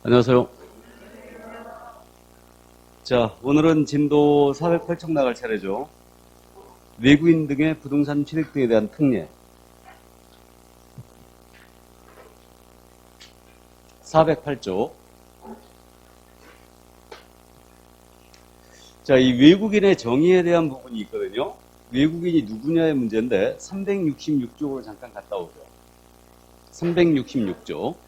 안녕하세요. 자, 오늘은 진도 408쪽 나갈 차례죠. 외국인 등의 부동산 취득 등에 대한 특례. 408쪽. 자, 이 외국인의 정의에 대한 부분이 있거든요. 외국인이 누구냐의 문제인데 366쪽으로 잠깐 갔다 오죠. 366쪽.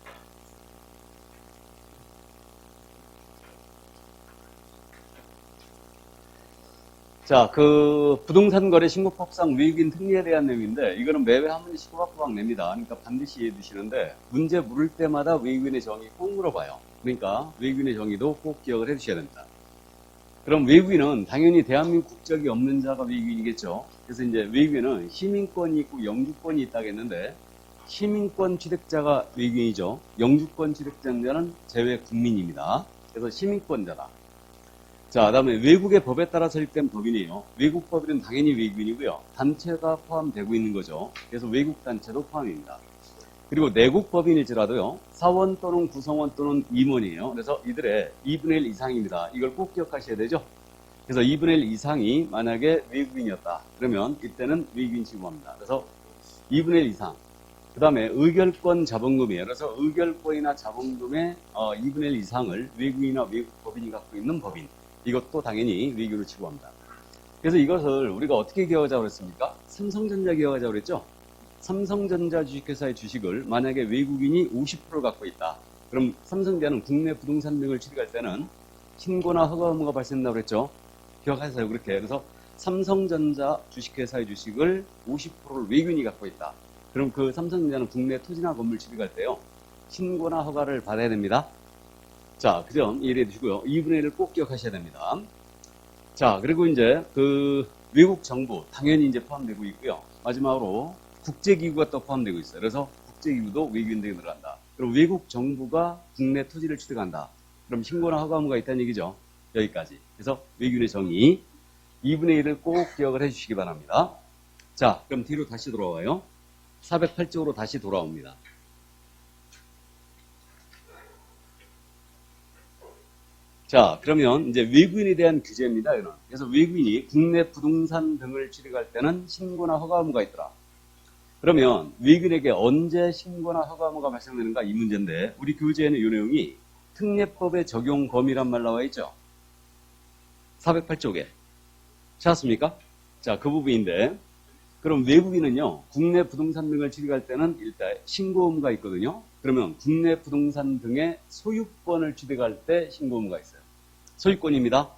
자, 부동산 거래 신고법상 외국인 특례에 대한 내용인데, 이거는 매회 한 번씩 신고법상 냅니다. 그러니까 반드시 이해해 두시는데, 문제 물을 때마다 외국인의 정의 꼭 물어봐요. 그러니까 외국인의 정의도 꼭 기억을 해 두셔야 됩니다. 그럼 외국인은 당연히 대한민국 국적이 없는 자가 외국인이겠죠. 그래서 이제 외국인은 시민권이 있고 영주권이 있다겠는데, 시민권 취득자가 외국인이죠. 영주권 취득자는 제외 국민입니다. 그래서 시민권자다. 자, 그다음에 외국의 법에 따라 설립된 법인이에요. 외국 법인은 당연히 외국인이고요. 단체가 포함되고 있는 거죠. 그래서 외국 단체도 포함입니다. 그리고 내국 법인일지라도요. 사원 또는 구성원 또는 임원이에요. 그래서 이들의 2분의 1 이상입니다. 이걸 꼭 기억하셔야 되죠. 그래서 2분의 1 이상이 만약에 외국인이었다. 그러면 이때는 외국인 취급합니다. 그래서 2분의 1 이상. 그 다음에 의결권 자본금이에요. 그래서 의결권이나 자본금의 2분의 1 이상을 외국인이나 외국 법인이 갖고 있는 법인. 이것도 당연히 외국으로 취급합니다. 그래서 이것을 우리가 어떻게 기억하자고 그랬습니까? 삼성전자 기억하자고 그랬죠? 삼성전자 주식회사의 주식을 만약에 외국인이 50%를 갖고 있다. 그럼 삼성전자는 국내 부동산 등을 취득할 때는 신고나 허가 의무가 발생한다고 그랬죠? 기억하세요. 그렇게. 그래서 삼성전자 주식회사의 주식을 50%를 외국인이 갖고 있다. 그럼 그 삼성전자는 국내 토지나 건물 취득할 때요. 신고나 허가를 받아야 됩니다. 자, 그 점 이해해 두시고요. 2분의 1을 꼭 기억하셔야 됩니다. 자, 그리고 이제 외국 정부 당연히 이제 포함되고 있고요. 마지막으로 국제기구가 또 포함되고 있어요. 그래서 국제기구도 외국인들이 들어간다. 그럼 외국 정부가 국내 토지를 취득한다. 그럼 신고나 허가 의무가 있다는 얘기죠. 여기까지. 그래서 외국인의 정의 2분의 1을 꼭 기억을 해 주시기 바랍니다. 자, 그럼 뒤로 다시 돌아와요. 408쪽으로 다시 돌아옵니다. 자, 그러면 이제 외국인에 대한 규제입니다. 이는. 그래서 외국인이 국내 부동산 등을 취득할 때는 신고나 허가 의무가 있더라. 그러면 외국인에게 언제 신고나 허가 의무가 발생되는가 이 문제인데 우리 교재에는 이 내용이 특례법의 적용 범위란 말 나와 있죠. 408쪽에. 찾았습니까? 자, 그 부분인데 그럼 외국인은요. 국내 부동산 등을 취득할 때는 일단 신고 의무가 있거든요. 그러면 국내 부동산 등의 소유권을 취득할 때 신고 의무가 있어요. 소유권입니다.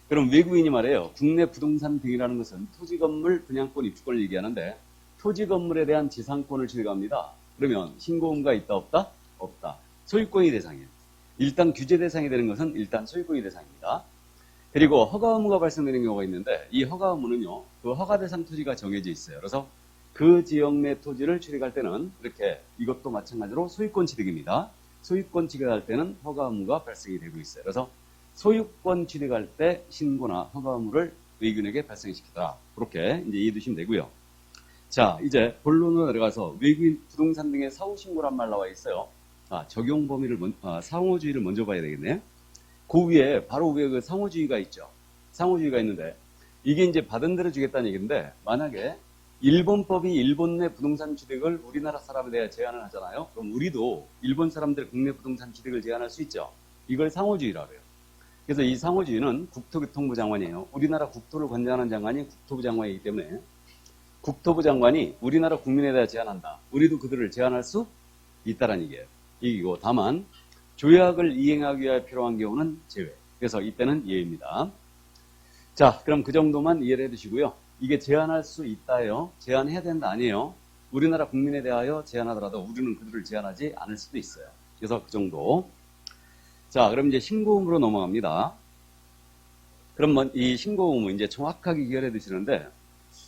그럼 외국인이 말해요. 국내 부동산 등이라는 것은 토지, 건물, 분양권, 입주권을 얘기하는데 토지, 건물에 대한 지상권을 취득합니다. 그러면 신고 의무가 있다, 없다? 없다. 소유권이 대상이에요. 일단 규제 대상이 되는 것은 일단 소유권이 대상입니다. 그리고 허가 의무가 발생되는 경우가 있는데 이 허가 의무는요. 그 허가 대상 토지가 정해져 있어요. 그래서 그 지역 내 토지를 취득할 때는 이렇게 이것도 마찬가지로 소유권 취득입니다. 소유권 취득할 때는 허가 의무가 발생이 되고 있어요. 그래서 소유권 취득할 때 신고나 허가 의무를 외국인에게 발생시키다. 그렇게 이제 이해해 두시면 되고요. 자, 이제 본론으로 내려가서 외국인 부동산 등의 사후신고란 말 나와 있어요. 적용 범위를 상호주의를 먼저 봐야 되겠네요. 그 위에 바로 위에 그 상호주의가 있죠. 상호주의가 있는데 이게 이제 받은 대로 주겠다는 얘기인데 만약에 일본법이 일본 내 부동산 취득을 우리나라 사람에 대해 제한을 하잖아요. 그럼 우리도 일본 사람들 국내 부동산 취득을 제한할 수 있죠. 이걸 상호주의라고 해요. 그래서 이 상호주의는 국토교통부 장관이에요. 우리나라 국토를 관장하는 장관이 국토부 장관이기 때문에 국토부 장관이 우리나라 국민에 대해 제한한다. 우리도 그들을 제한할 수 있다는 얘기예요. 이기고 다만 조약을 이행하기 위해 필요한 경우는 제외. 그래서 이때는 예입니다. 자, 그럼 그 정도만 이해를 해두시고요. 이게 제한할 수 있다요. 제한해야 된다 아니에요. 우리나라 국민에 대하여 제한하더라도 우리는 그들을 제한하지 않을 수도 있어요. 그래서 그 정도. 자, 그럼 이제 신고 의무로 넘어갑니다. 그럼 이 신고 의무 이제 정확하게 기억해 두시는데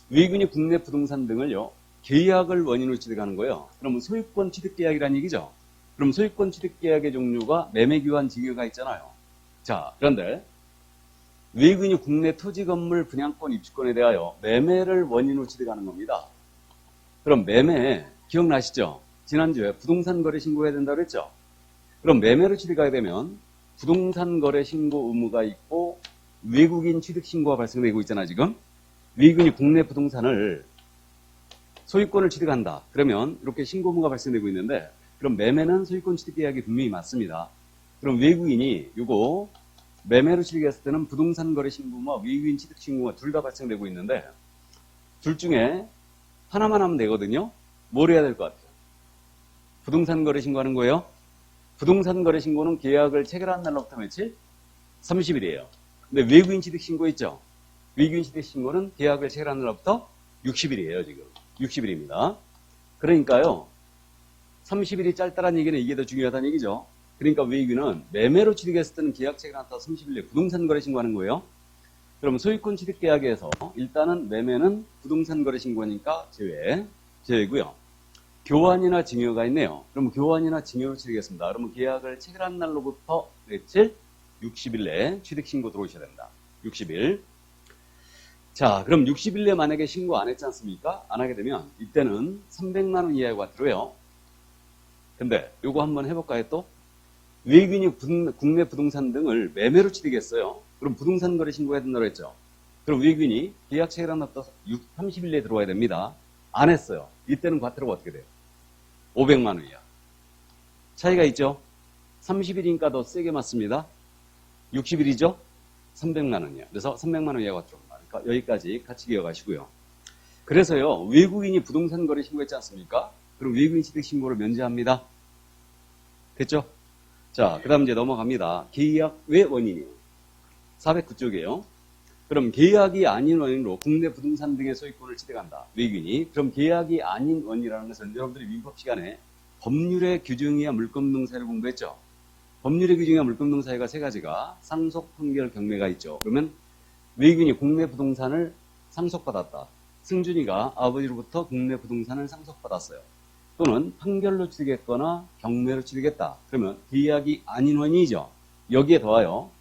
외국인이 국내 부동산 등을요. 계약을 원인으로 취득하는 거예요. 그러면 소유권 취득 계약이라는 얘기죠. 그럼 소유권 취득 계약의 종류가 매매 교환 증여가 있잖아요. 자, 그런데 외국인이 국내 토지, 건물, 분양권, 입주권에 대하여 매매를 원인으로 취득하는 겁니다. 그럼 매매 기억나시죠? 지난주에 부동산 거래 신고해야 된다고 그랬죠? 그럼 매매로 취득하게 되면 부동산 거래 신고 의무가 있고 외국인 취득 신고가 발생되고 있잖아 지금. 외국인이 국내 부동산을 소유권을 취득한다. 그러면 이렇게 신고 의무가 발생되고 있는데 그럼 매매는 소유권 취득 계약이 분명히 맞습니다. 그럼 외국인이 요거 매매로 취득했을 때는 부동산 거래 신고와 외국인 취득 신고가 둘 다 발생되고 있는데 둘 중에 하나만 하면 되거든요. 뭘 해야 될 것 같아요? 부동산 거래 신고하는 거예요. 부동산 거래 신고는 계약을 체결한 날로부터 며칠? 30일이에요. 근데 외국인 취득 신고 있죠? 외국인 취득 신고는 계약을 체결한 날로부터 60일이에요, 지금. 60일입니다. 그러니까요, 30일이 짧다는 얘기는 이게 더 중요하다는 얘기죠. 그러니까 외국인은 매매로 취득했을 때는 계약 체결한 날부터 30일 내에 부동산 거래 신고하는 거예요. 그럼 소유권 취득 계약에서 일단은 매매는 부동산 거래 신고니까 제외고요. 교환이나 증여가 있네요. 그럼 교환이나 증여로 취득했습니다. 그러면 계약을 체결한 날로부터 며칠? 60일 내에 취득 신고 들어오셔야 됩니다. 60일. 자, 그럼 60일 내에 만약에 신고 안 했지 않습니까? 안 하게 되면 이때는 300만 원 이하의 과태료예요. 근데 요거 한번 해볼까요 또? 외국인이 국내 부동산 등을 매매로 취득했어요. 그럼 부동산 거래 신고해야 된다고 했죠. 그럼 외국인이 계약 체결한 날부터 30일 내에 들어와야 됩니다. 안 했어요. 이때는 과태료가 어떻게 돼요? 500만 원 이하. 차이가 있죠? 30일이니까 더 세게 맞습니다. 60일이죠? 300만 원이야. 그래서 300만 원 이하 과태료입니다. 그러니까 여기까지 같이 기억하시고요. 그래서요, 외국인이 부동산 거래 신고했지 않습니까? 그럼 외국인 취득 신고를 면제합니다. 됐죠? 자, 그 다음 이제 넘어갑니다. 계약 외 원인이요. 409쪽이에요. 그럼 계약이 아닌 원인으로 국내 부동산 등의 소유권을 취득한다. 외국인이. 그럼 계약이 아닌 원인이라는 것은 여러분들이 민법 시간에 법률의 규정이야 물권동 사유를 공부했죠. 법률의 규정이야 물권동 사유가 세 가지가 상속, 판결, 경매가 있죠. 그러면 외국인이 국내 부동산을 상속받았다. 승준이가 아버지로부터 국내 부동산을 상속받았어요. 또는 판결로 취득했거나 경매로 취득했다. 그러면 계약이 아닌 원인이죠. 여기에 더하여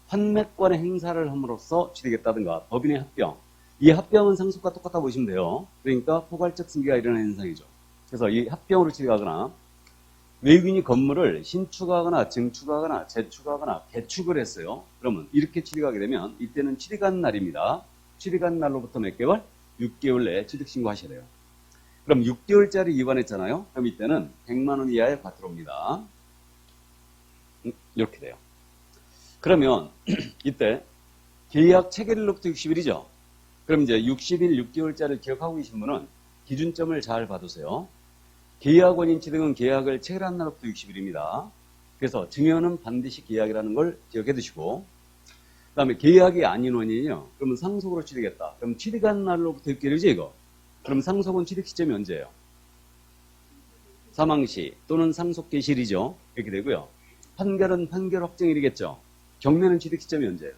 판매권의 행사를 함으로써 취득했다든가 법인의 합병. 이 합병은 상속과 똑같다 보시면 돼요. 그러니까 포괄적 승계가 일어나는 현상이죠. 그래서 이 합병으로 취득하거나 외국인이 건물을 신축하거나 증축하거나 재축하거나 개축을 했어요. 그러면 이렇게 취득하게 되면 이때는 취득한 날입니다. 취득한 날로부터 몇 개월? 6개월 내에 취득 신고하셔야 돼요. 그럼 6개월짜리 위반했잖아요. 그럼 이때는 100만 원 이하의 과태료입니다. 이렇게 돼요. 그러면 이때 계약 체결일로부터 60일이죠. 그럼 이제 60일 6개월짜리를 기억하고 계신 분은 기준점을 잘 봐두세요. 계약 원인 취득은 계약을 체결한 날로부터 60일입니다. 그래서 증여는 반드시 계약이라는 걸 기억해 두시고, 그 다음에 계약이 아닌 원인이요. 그러면 상속으로 취득했다. 그럼 취득한 날로부터 6개월이죠 이거. 그럼 상속은 취득 시점이 언제예요? 사망시 또는 상속 개시일이죠. 이렇게 되고요. 판결은 판결 확정일이겠죠. 경매는 취득 시점이 언제예요?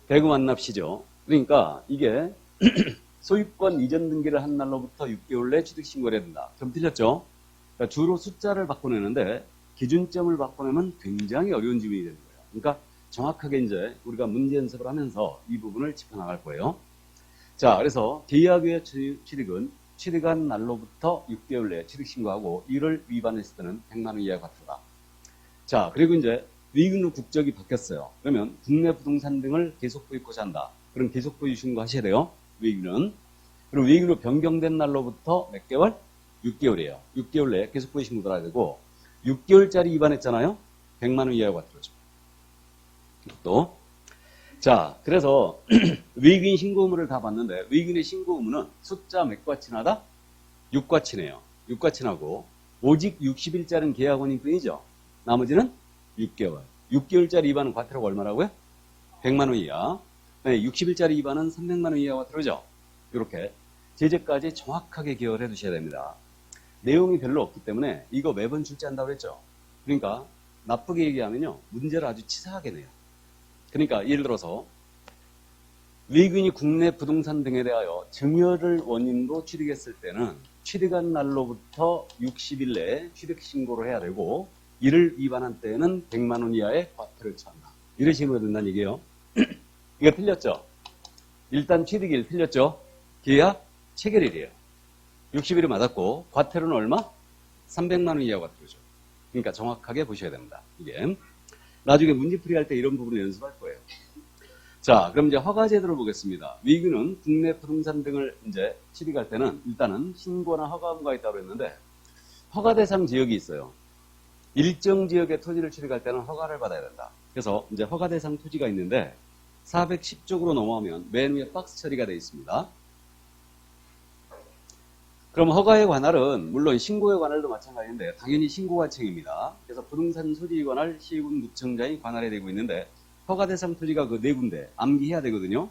대금 완납시죠. 그러니까 이게 소유권 이전 등기를 한 날로부터 6개월 내 취득 신고를 해야 된다. 그럼 틀렸죠? 그러니까 주로 숫자를 바꿔내는데 기준점을 바꿔내면 굉장히 어려운 질문이 되는 거예요. 그러니까 정확하게 이제 우리가 문제 연습을 하면서 이 부분을 짚어나갈 거예요. 자, 그래서 계약 외 취득은 취득한 날로부터 6개월 내에 취득 신고하고 이를 위반했을 때는 100만 원 이하의 과태료다. 자, 그리고 이제 외국인으로 국적이 바뀌었어요. 그러면 국내 부동산 등을 계속 보유고자 한다. 그럼 계속 보유 신고하셔야 돼요. 외국인은. 그리고 외국인으로 변경된 날로부터 몇 개월? 6개월이에요. 6개월 내에 계속 보유 신고 들어야 되고 6개월짜리 위반했잖아요. 100만 원 이하의 과태료죠. 또 자, 그래서 외국인 신고 의무를 다 봤는데 외국인의 신고 의무는 숫자 몇 과치나다? 6과치네요. 6과치나고 오직 60일짜리는 계약원인 뿐이죠. 나머지는 6개월. 6개월짜리 위반은 과태료가 얼마라고요? 100만 원 이하. 네, 60일짜리 위반은 300만 원 이하 과태료죠. 이렇게 제재까지 정확하게 기억을 해 두셔야 됩니다. 내용이 별로 없기 때문에 이거 매번 출제한다고 그랬죠. 그러니까 나쁘게 얘기하면요. 문제를 아주 치사하게 내요. 그러니까 예를 들어서 외국인이 국내 부동산 등에 대하여 증여를 원인으로 취득했을 때는 취득한 날로부터 60일 내에 취득 신고를 해야 되고 이를 위반한 때에는 100만 원 이하의 과태료를 처한다. 이런 식으로 된다는 얘기예요. 이거 틀렸죠? 일단 취득일 틀렸죠? 계약 체결일이에요. 60일이 맞았고 과태료는 얼마? 300만 원 이하 과태료죠. 그러니까 정확하게 보셔야 됩니다. 이게 나중에 문제풀이 할 때 이런 부분을 연습할 거예요. 자, 그럼 이제 허가 제도를 보겠습니다. 위규는 국내 부동산 등을 이제 취득할 때는 일단은 신고나 허가 의무가 있다고 했는데 허가 대상 지역이 있어요. 일정 지역의 토지를 취득할 때는 허가를 받아야 된다. 그래서 이제 허가 대상 토지가 있는데 410쪽으로 넘어가면 맨 위에 박스 처리가 되어 있습니다. 그럼 허가의 관할은 물론 신고의 관할도 마찬가지인데 당연히 신고관청입니다. 그래서 부동산 소지 관할 시군 구청장이 관할이 되고 있는데 허가 대상 토지가 그 네 군데 암기해야 되거든요.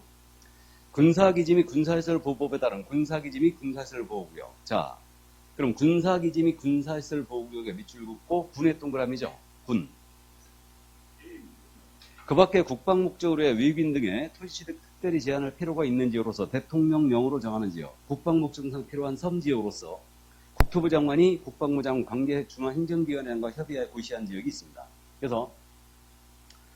군사기지 및 군사시설 보호법에 따른 군사기지 및 군사시설 보호구역. 자, 그럼 군사기지 및 군사시설 보호구역에 밑줄 긋고 군의 동그라미죠. 군. 그 밖에 국방 목적으로의 외국인 등의 토지 취득 특별히 제한할 필요가 있는 지역으로서 대통령령으로 정하는 지역, 국방 목적상 필요한 섬지역으로서 국토부 장관이 국방부 장관 관계 중앙행정기관과 협의하여 고시한 지역이 있습니다. 그래서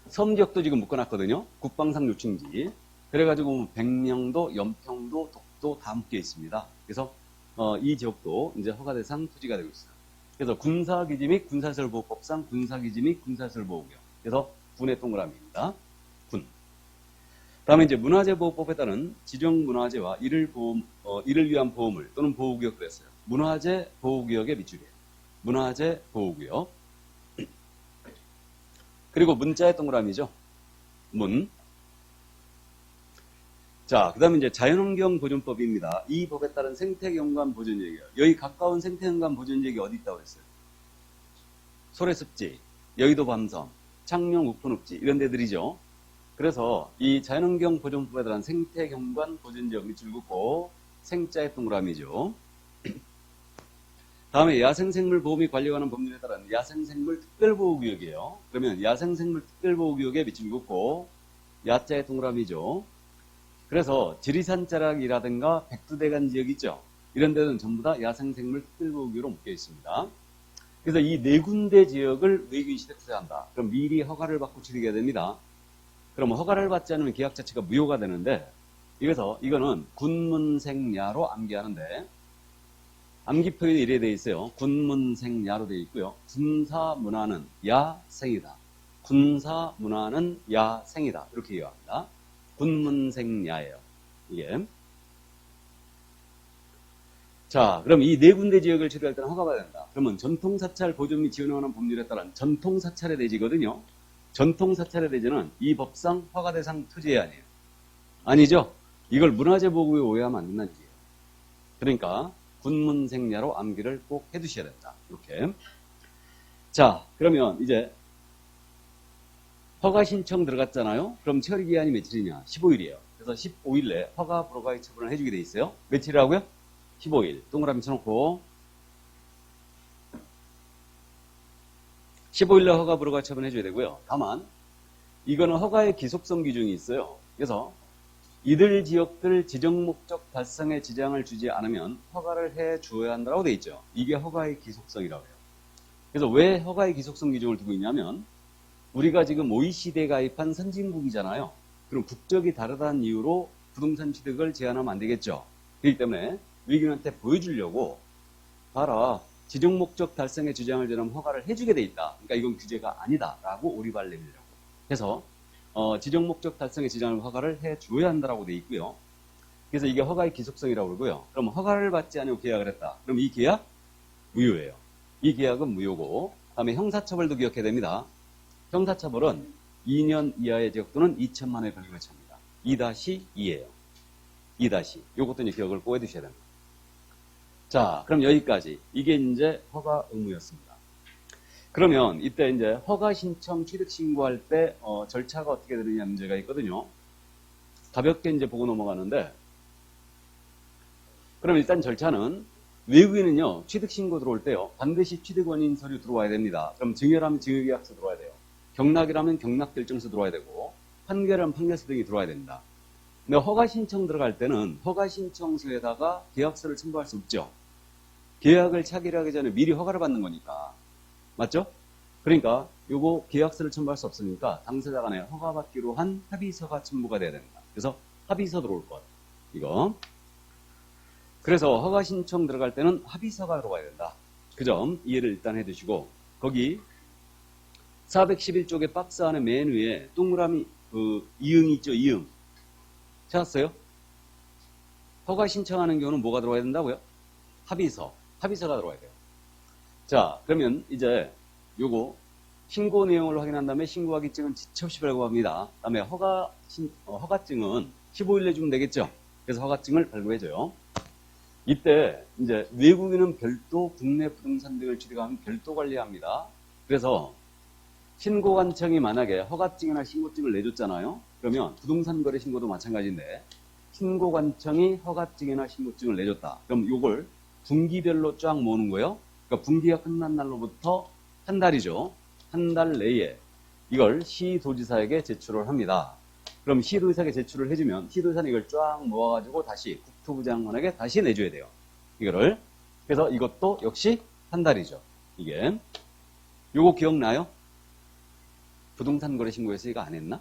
섬지역도 지금 묶어놨거든요. 국방상 요충지. 그래가지고 백령도, 연평도, 독도 다 묶여 있습니다. 그래서 이 지역도 이제 허가 대상 토지가 되고 있어요. 그래서 군사기지 및 군사시설 보호법상 군사기지 및 군사시설 보호구역. 그래서 군의 동그라미입니다. 군. 다음에 이제 문화재보호법에 따른 지정문화재와 이를 위한 보호물 또는 보호구역도 했어요. 문화재 보호구역의 밑줄이에요. 문화재 보호구역. 그리고 문자의 동그라미죠. 문. 자, 그 다음에 이제 자연환경 보존법입니다. 이 법에 따른 생태경관 보존지역이에요. 여기 가까운 생태경관 보존지역이 어디 있다고 했어요? 소래습지, 여의도 밤섬, 창녕 우포늪지 이런 데들이죠. 그래서 이 자연환경 보존법에 따른 생태경관 보존지역 밑줄 긋고 생자의 동그라미죠. 다음에 야생생물 보호 및 관리하는 법률에 따른 야생생물 특별보호구역이에요. 그러면 야생생물 특별보호구역에 밑줄 긋고 야자의 동그라미죠. 그래서 지리산 자락이라든가 백두대간 지역 있죠. 이런 데는 전부 다 야생생물 특별보호구역으로 묶여 있습니다. 그래서 이 네 군데 지역을 외국인 시대 투자한다. 그럼 미리 허가를 받고 취득해야 됩니다. 그럼 허가를 받지 않으면 계약 자체가 무효가 되는데, 그래서 이거는 군문생야로 암기하는데, 암기 표현이 이래 되어 있어요. 군문생야로 되어 있고요. 군사문화는 야생이다. 군사문화는 야생이다. 이렇게 이해합니다. 군문생야예요. 이게. 자, 그럼 이 네 군데 지역을 취득할 때는 허가받아야 된다. 그러면 전통사찰 보존 및 지원하는 법률에 따른 전통사찰의 대지거든요. 전통사찰의 대지는 이 법상 허가대상 토지에 아니에요. 아니죠? 이걸 문화재보호구에 오해하면 안 된다는 얘기예요. 그러니까 군문생야로 암기를 꼭 해두셔야 된다. 이렇게. 자, 그러면 이제 허가 신청 들어갔잖아요. 그럼 처리 기한이 며칠이냐? 15일이에요. 그래서 15일 내에 허가 불허가의 처분을 해주게 돼 있어요. 며칠이라고요? 15일. 동그라미 쳐놓고 15일 내 허가 불허가 처분해줘야 되고요. 다만 이거는 허가의 기속성 기준이 있어요. 그래서 이들 지역들 지정 목적 달성에 지장을 주지 않으면 허가를 해 주어야 한다고 돼 있죠. 이게 허가의 기속성이라고 해요. 그래서 왜 허가의 기속성 기준을 두고 있냐면 우리가 지금 OECD에 가입한 선진국이잖아요. 그럼 국적이 다르다는 이유로 부동산 취득을 제한하면 안 되겠죠. 그렇기 때문에 외국인한테 보여주려고 봐라. 지정 목적 달성에 지장을 주면 허가를 해주게 돼 있다. 그러니까 이건 규제가 아니다라고 오리발 내밀려고 해서 지정 목적 달성에 지장을 허가를 해줘야 한다라고 돼 있고요. 그래서 이게 허가의 기속성이라고 그러고요. 그럼 허가를 받지 않고 계약을 했다. 그럼 이 계약 무효예요. 이 계약은 무효고, 다음에 형사처벌도 기억해야 됩니다. 형사처벌은 2년 이하의 지역 또는 2천만 원의 벌금을 찹니다. 2-2예요. 2-. 요것도 이제 기억을 꼭 해두셔야 됩니다. 자, 그럼 여기까지. 이게 이제 허가 의무였습니다. 그러면 이때 이제 허가 신청 취득 신고할 때 절차가 어떻게 되느냐 문제가 있거든요. 가볍게 이제 보고 넘어가는데, 그럼 일단 절차는 외국인은요 취득 신고 들어올 때요 반드시 취득 원인 서류 들어와야 됩니다. 그럼 증여라면 증여계약서 들어와야 돼요. 경락이라면 경락결정서 들어와야 되고, 판결하면 판결서 등이 들어와야 됩니다. 근데 허가 신청 들어갈 때는 허가 신청서에다가 계약서를 첨부할 수 없죠. 계약을 차결하기 전에 미리 허가를 받는 거니까. 맞죠? 그러니까 요거 계약서를 첨부할 수 없으니까 당사자 간에 허가받기로 한 합의서가 첨부가 돼야 됩니다. 그래서 합의서 들어올 것. 이거. 그래서 허가 신청 들어갈 때는 합의서가 들어가야 된다. 그 점 이해를 일단 해두시고, 거기 411쪽의 박스 안에 맨 위에 동그라미 이응이 있죠. 이응. 찾았어요? 허가 신청하는 경우는 뭐가 들어가야 된다고요? 합의서가 들어가야 돼요. 자, 그러면 이제 요거 신고 내용을 확인한 다음에 신고하기증은 지체 없이 발급합니다. 다음에 허가증은 15일 내에 주면 되겠죠? 그래서 허가증을 발급해줘요. 이때 이제 외국인은 별도 국내 부동산 등을 취득하면 별도 관리합니다. 그래서 신고관청이 만약에 허가증이나 신고증을 내줬잖아요. 그러면 부동산 거래 신고도 마찬가지인데 신고관청이 허가증이나 신고증을 내줬다. 그럼 요걸 분기별로 쫙 모으는 거예요. 그러니까 분기가 끝난 날로부터 한 달이죠. 한 달 내에 이걸 시도지사에게 제출을 합니다. 그럼 시도지사에게 제출을 해주면 시도지사는 이걸 쫙 모아가지고 다시 국토부 장관에게 다시 내줘야 돼요. 이거를. 그래서 이것도 역시 한 달이죠. 이게. 요거 기억나요? 부동산 거래 신고에서 이거 안 했나?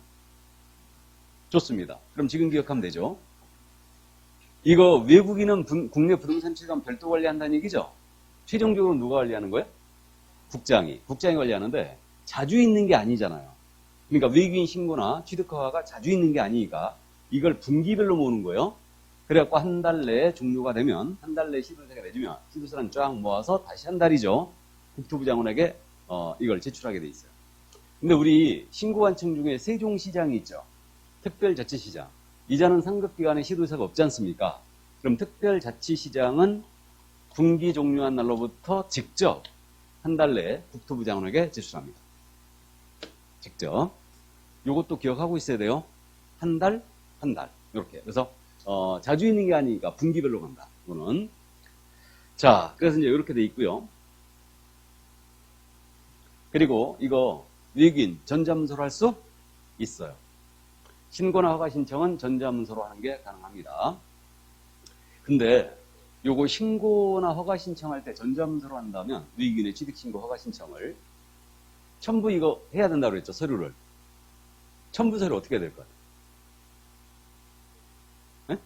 좋습니다. 그럼 지금 기억하면 되죠. 이거 외국인은 국내 부동산 취득하면 별도 관리한다는 얘기죠? 최종적으로 누가 관리하는 거예요? 국장이 관리하는데 자주 있는 게 아니잖아요. 그러니까 외국인 신고나 취득허가가 자주 있는 게 아니니까 이걸 분기별로 모으는 거예요. 그래갖고 한 달 내에 종료가 되면 한 달 내에 시도지사가 내주면 시도지사는 쫙 모아서 다시 한 달이죠. 국토부 장관에게 이걸 제출하게 돼 있어요. 근데 우리 신고관청 중에 세종시장이 있죠. 특별자치시장. 이자는 상급기관에 시도지사가 없지 않습니까? 그럼 특별자치시장은 분기 종료한 날로부터 직접 한 달 내에 국토부 장관에게 제출합니다. 직접. 요것도 기억하고 있어야 돼요. 한 달. 이렇게. 그래서 자주 있는 게 아니니까 분기별로 간다. 이거는. 자, 그래서 이제 이렇게 돼 있고요. 그리고 이거 외국인 전자문서로 할 수 있어요. 신고나 허가 신청은 전자문서로 하는 게 가능합니다. 근데 요거 신고나 허가 신청할 때 전자문서로 한다면 외국인의 취득신고 허가 신청을 첨부 이거 해야 된다고 그랬죠. 서류를. 첨부 서류 어떻게 해야 될 것 같아요?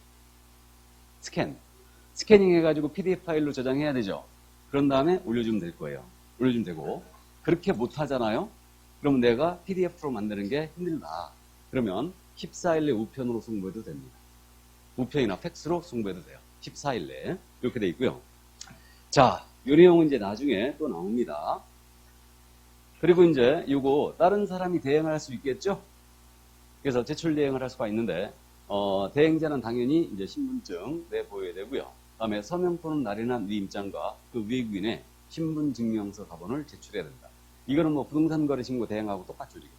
스캐닝 해가지고 PDF 파일로 저장해야 되죠. 그런 다음에 올려주면 될 거예요. 올려주면 되고 그렇게 못하잖아요. 그러면 내가 PDF로 만드는 게 힘들다. 그러면 14일 내 우편으로 송부해도 됩니다. 우편이나 팩스로 송부해도 돼요. 14일 내에 이렇게 돼 있고요. 자, 요 내용은 이제 나중에 또 나옵니다. 그리고 이제 요거 다른 사람이 대행을 할 수 있겠죠? 그래서 제출 대행을 할 수가 있는데 대행자는 당연히 이제 신분증 내보여야 되고요. 다음에 서명 또는 날인한 위임장과 그 외국인의 신분증명서 가본을 제출해야 된다. 이거는 뭐 부동산 거래 신고 대행하고 똑같죠, 지금.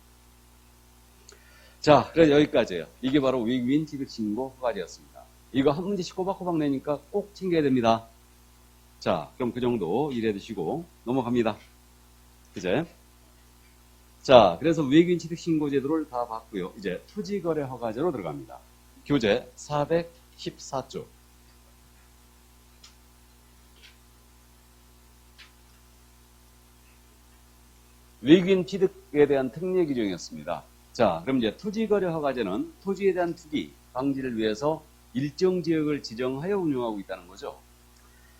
자, 그래서 여기까지예요. 이게 바로 외국인 취득 신고 허가제였습니다. 이거 한 문제씩 꼬박꼬박 내니까 꼭 챙겨야 됩니다. 자, 그럼 그 정도 이해해 두시고 넘어갑니다. 이제. 자, 그래서 외국인 취득 신고 제도를 다 봤고요. 이제 토지거래 허가제로 들어갑니다. 교재 414조. 외국인 취득에 대한 특례 규정이었습니다. 자, 그럼 이제 토지거래 허가제는 토지에 대한 투기, 방지를 위해서 일정 지역을 지정하여 운영하고 있다는 거죠.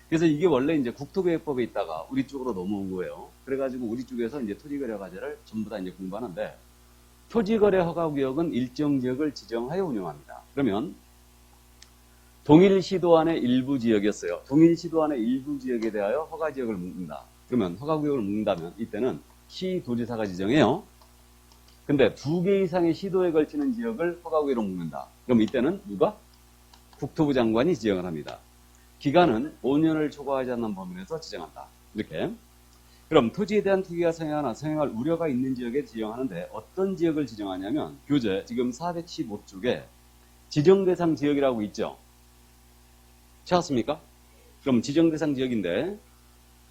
그래서 이게 원래 이제 국토계획법에 있다가 우리 쪽으로 넘어온 거예요. 그래가지고 우리 쪽에서 이제 토지거래 허가제를 전부 다 이제 공부하는데 토지거래 허가구역은 일정 지역을 지정하여 운영합니다. 그러면 동일시도 안의 일부 지역이었어요. 동일시도 안의 일부 지역에 대하여 허가지역을 묶는다. 그러면 허가구역을 묶는다면 이때는 시도지사가 지정해요. 근데 2개 이상의 시도에 걸치는 지역을 허가구역으로 묶는다. 그럼 이때는 누가? 국토부 장관이 지정을 합니다. 기간은 5년을 초과하지 않는 범위 내에서 지정한다. 이렇게. 그럼 토지에 대한 투기가 성행할 우려가 있는 지역에 지정하는데 어떤 지역을 지정하냐면 교재 지금 415쪽에 지정대상 지역이라고 있죠. 찾았습니까? 그럼 지정대상 지역인데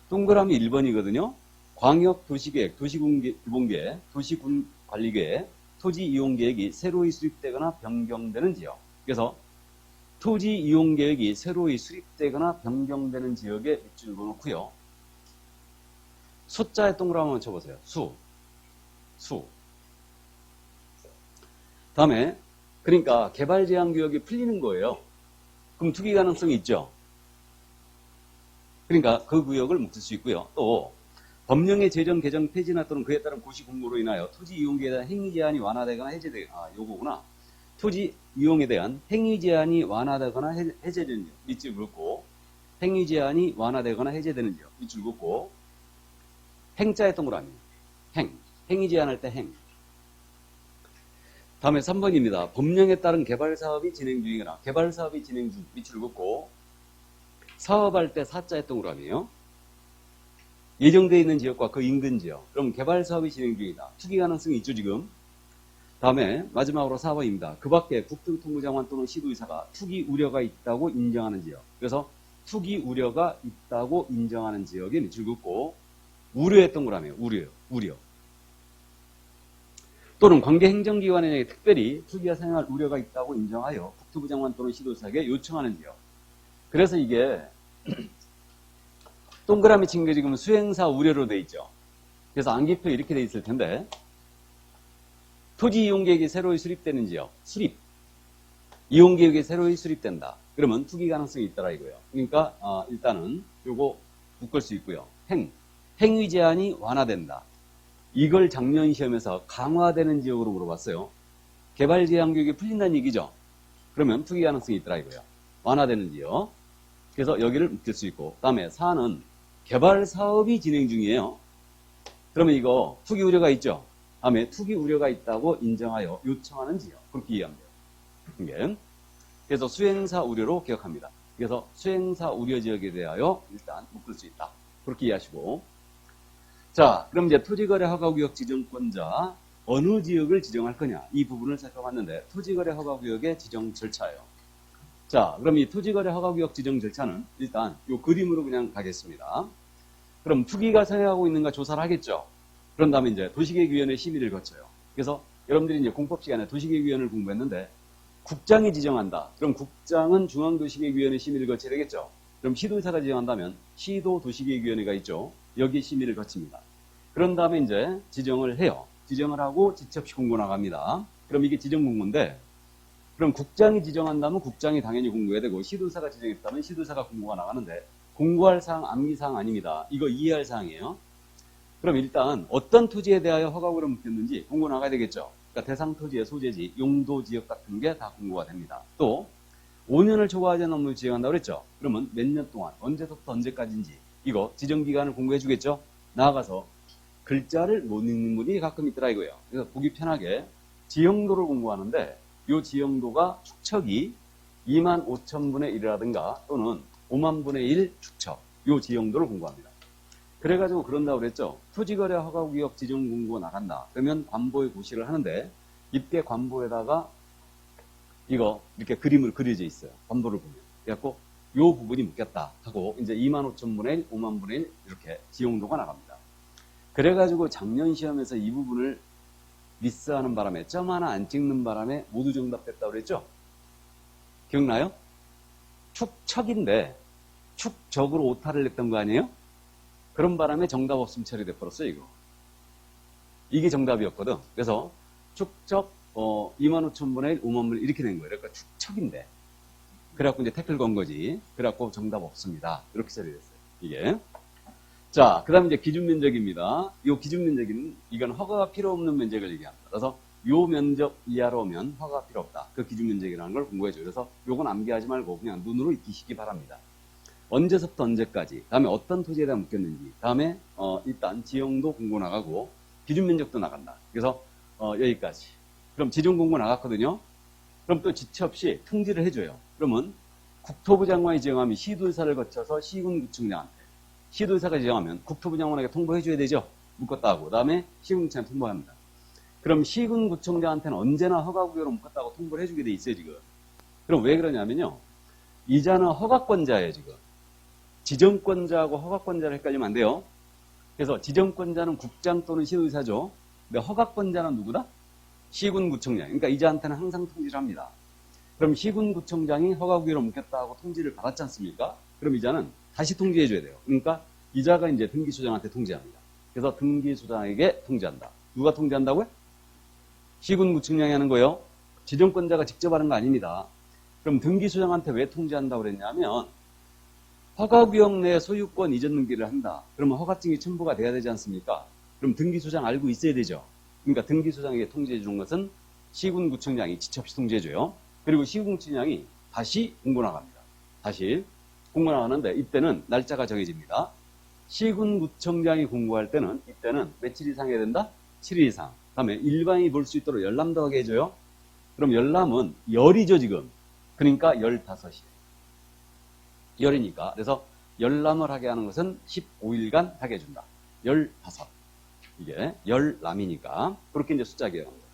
동그라미 1번이거든요. 광역도시계획, 도시군기본계획, 도시군관리계획, 토지이용계획이 새로이 수립되거나 변경되는 지역. 그래서 토지이용계획이 새로이 수립되거나 변경되는 지역에 밑줄 그어놓고요. 숫자에 동그라미 한번 쳐보세요. 수. 다음에 그러니까 개발제한구역이 풀리는 거예요. 그럼 투기 가능성이 있죠. 그러니까 그 구역을 묶을 수 있고요. 또 법령의 제정, 개정, 폐지나 또는 그에 따른 고시 공고로 인하여 토지 이용에 대한 행위 제한이 완화되거나 해제되거나, 요거구나. 토지 이용에 대한 행위 제한이 완화되거나 해제되는지요. 밑줄 긋고, 행위 제한이 완화되거나 해제되는지요. 밑줄 긋고, 행자에 동그라미. 행위 제한할 때 행. 다음에 3번입니다. 법령에 따른 개발 사업이 진행 중이거나, 개발 사업이 진행 중. 밑줄 긋고, 사업할 때 사자에 동그라미요. 예정되어 있는 지역과 그 인근 지역. 그럼 개발 사업이 진행 중이다. 투기 가능성이 있죠, 지금. 다음에 마지막으로 4번입니다. 그 밖에 국토교통부장관 또는 시도의사가 투기 우려가 있다고 인정하는 지역. 그래서 투기 우려가 있다고 인정하는 지역에 밑줄 긋고 우려에 동그라미요. 우려. 또는 관계 행정기관에 특별히 투기가 생할 우려가 있다고 인정하여 국토부 장관 또는 시도의사에게 요청하는 지역. 그래서 이게 동그라미 친 게 지금 수행사 우려로 돼 있죠. 그래서 암기표 이렇게 돼 있을 텐데 토지 이용계획이 새로이 수립되는 지역, 이용계획이 새로이 수립된다. 그러면 투기 가능성이 있더라 이거예요. 그러니까 일단은 요거 묶을 수 있고요. 행위 제한이 완화된다. 이걸 작년 시험에서 강화되는 지역으로 물어봤어요. 개발 제한 교육이 풀린다는 얘기죠. 그러면 투기 가능성이 있더라 이거예요. 완화되는 지역. 그래서 여기를 묶을 수 있고, 다음에 4는 개발 사업이 진행 중이에요. 그러면 이거 투기 우려가 있죠. 다음에 투기 우려가 있다고 인정하여 요청하는 지역. 그렇게 이해하면 돼요. 그래서 수행사 우려로 기억합니다. 그래서 수행사 우려 지역에 대하여 일단 묶을 수 있다. 그렇게 이해하시고. 자, 그럼 이제 토지거래 허가구역 지정권자 어느 지역을 지정할 거냐 이 부분을 살펴봤는데 토지거래 허가구역의 지정 절차예요. 자, 그럼 이 토지거래 허가구역 지정 절차는 일단 이 그림으로 그냥 가겠습니다. 그럼 투기가 생겨하고 있는가 조사를 하겠죠. 그런 다음에 이제 도시계획위원회 심의를 거쳐요. 그래서 여러분들이 이제 공법 시간에 도시계획위원회를 공부했는데 국장이 지정한다. 그럼 국장은 중앙도시계획위원회 심의를 거쳐야 되겠죠. 그럼 시도의사가 지정한다면 시도도시계획위원회가 있죠. 여기 심의를 거칩니다. 그런 다음에 이제 지정을 해요. 지정을 하고 지체 없이 공고 나갑니다. 그럼 이게 지정 공고인데 그럼 국장이 지정한다면 국장이 당연히 공고해야 되고 시도의사가 지정했다면 시도의사가 공고가 나가는데 공고할 사항, 암기사항 아닙니다. 이거 이해할 사항이에요. 그럼 일단 어떤 토지에 대하여 허가구를 묻혔는지 공고 나가야 되겠죠. 그러니까 대상 토지의 소재지, 용도, 지역 같은 게 다 공고가 됩니다. 또 5년을 초과하지 않은 업무를 지정한다고 그랬죠. 그러면 몇 년 동안, 언제부터 언제까지인지 이거 지정기간을 공고해 주겠죠. 나아가서 글자를 못 읽는 분이 가끔 있더라 이거예요. 그래서 보기 편하게 지형도를 공고하는데 이 지형도가 축척이 25,000분의 1이라든가 또는 50,000분의 1 축척 이 지형도를 공고합니다. 그래가지고 그런다고 그랬죠. 토지거래 허가구역 지정 공고 나간다. 그러면 관보에 고시를 하는데 이때 관보에다가 이거 이렇게 그림을 그려져 있어요. 관보를 보면. 그래갖고 이 부분이 묶였다 하고 이제 25,000분의 1, 50,000분의 1 이렇게 지형도가 나갑니다. 그래가지고 작년 시험에서 이 부분을 미스하는 바람에 점 하나 안 찍는 바람에 모두 정답됐다고 그랬죠? 기억나요? 축척인데 축적으로 오타를 냈던 거 아니에요? 그런 바람에 정답 없음 처리돼 버렸어요, 이거. 이게 정답이었거든. 그래서 축적 25,000분의 1, 50,000분의 1 이렇게 된 거예요. 그러니까 축척인데. 그래갖고 이제 태클 건 거지. 그래갖고 정답 없습니다. 이렇게 처리됐어요. 이게. 자, 그 다음에 이제 기준 면적입니다. 이 기준 면적은 이건 허가가 필요 없는 면적을 얘기합니다. 그래서 요 면적 이하로 오면 허가가 필요 없다. 그 기준 면적이라는 걸 공부해줘요. 그래서 요건 암기하지 말고 그냥 눈으로 익히시기 바랍니다. 언제서부터 언제까지, 다음에 어떤 토지에 대한 묶였는지, 다음에 일단 지형도 공고 나가고 기준 면적도 나간다. 그래서 여기까지. 그럼 지정 공고 나갔거든요. 그럼 또 지체 없이 통지를 해줘요. 그러면 국토부 장관이 지정하면 시도의사를 거쳐서 시군구청장한테, 시도의사가 지정하면 국토부 장관에게 통보해줘야 되죠. 묶었다 하고. 그 다음에 시군구청장한테 통보합니다. 그럼 시군구청장한테는 언제나 허가구역으로 묶었다고 통보를 해주게 돼 있어요, 지금. 그럼 왜 그러냐면요. 이자는 허가권자예요, 지금. 지정권자하고 허가권자를 헷갈리면 안 돼요. 그래서 지정권자는 국장 또는 시도의사죠. 근데 허가권자는 누구다? 시군구청장. 그러니까 이자한테는 항상 통지를 합니다. 그럼 시군구청장이 허가구역으로 묶였다 하고 통지를 받았지 않습니까? 그럼 이자는 다시 통지해줘야 돼요. 그러니까 이자가 이제 등기소장한테 통지합니다. 그래서 등기소장에게 통지한다. 누가 통지한다고요? 시군구청장이 하는 거예요. 지정권자가 직접 하는 거 아닙니다. 그럼 등기소장한테 왜 통지한다고 그랬냐면 허가구역 내 소유권 이전 등기를 한다. 그러면 허가증이 첨부가 돼야 되지 않습니까? 그럼 등기소장 알고 있어야 되죠. 그러니까 등기소장에게 통지해 주는 것은 시군구청장이 지체 없이 통지해줘요. 그리고 시군구청장이 다시 공고 나갑니다. 다시 공고 나가는데 이때는 날짜가 정해집니다. 시군구청장이 공고할 때는 이때는 며칠 이상 해야 된다? 7일 이상. 다음에 일반인이 볼 수 있도록 열람도 하게 해줘요. 그럼 열람은 열이죠 지금. 그러니까 15시에. 열이니까. 그래서 열람을 하게 하는 것은 15일간 하게 해준다. 15. 이게 열람이니까. 그렇게 이제 숫자 기억합니다.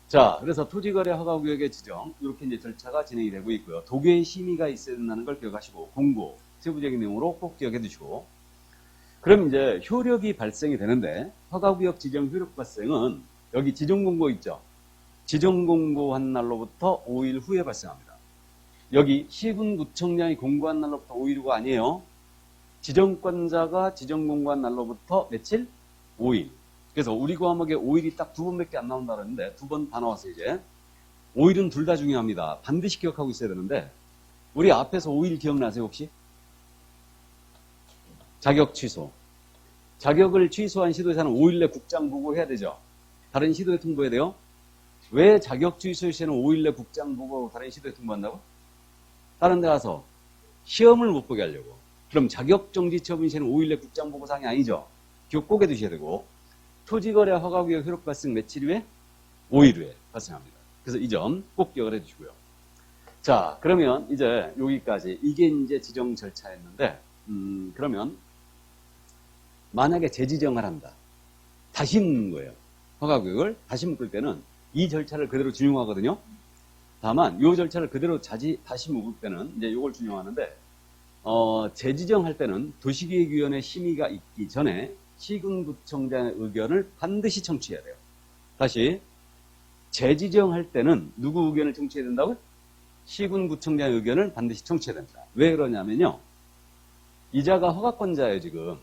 자, 그래서 토지거래 허가구역의 지정, 이렇게 이제 절차가 진행이 되고 있고요. 도교의 심의가 있어야 된다는 걸 기억하시고, 공고, 세부적인 내용으로 꼭 기억해 두시고. 그럼 이제 효력이 발생이 되는데, 허가구역 지정 효력 발생은 여기 지정공고 있죠? 지정공고한 날로부터 5일 후에 발생합니다. 여기 시군구청장이 공고한 날로부터 5일 후가 아니에요. 지정권자가 지정공고한 날로부터 며칠? 5일. 그래서 우리 과목에 5일이 딱 2번밖에 안 나온다 그랬는데 2번 다 나왔어요 이제. 5일은 둘 다 중요합니다. 반드시 기억하고 있어야 되는데 우리 앞에서 5일 기억나세요 혹시? 자격 취소. 자격을 취소한 시도에서는 5일 내 국장 보고해야 되죠. 다른 시도에 통보해야 돼요. 왜 자격 취소 시에는 5일 내 국장 보고하고 다른 시도에 통보한다고? 다른 데 가서 시험을 못 보게 하려고. 그럼 자격 정지 처분 시에는 5일 내 국장 보고사항이 아니죠. 기억 꼭 해두셔야 되고. 토지거래 허가구역 효력 발생 며칠 후에? 5일 후에 발생합니다. 그래서 이 점 꼭 기억을 해주시고요. 자, 그러면 이제 여기까지 이게 이제 지정 절차였는데, 그러면 만약에 재지정을 한다. 다시 묻는 거예요. 허가구역을 다시 묶을 때는 이 절차를 그대로 준용하거든요. 다만 이 절차를 그대로 다시 묶을 때는 이제 이걸 준용하는데, 재지정할 때는 도시계획위원회 심의가 있기 전에 시군구청장의 의견을 반드시 청취해야 돼요. 다시 재지정할 때는 누구 의견을 청취해야 된다고요? 시군구청장의 의견을 반드시 청취해야 됩니다. 왜 그러냐면요. 이자가 허가권자예요 지금.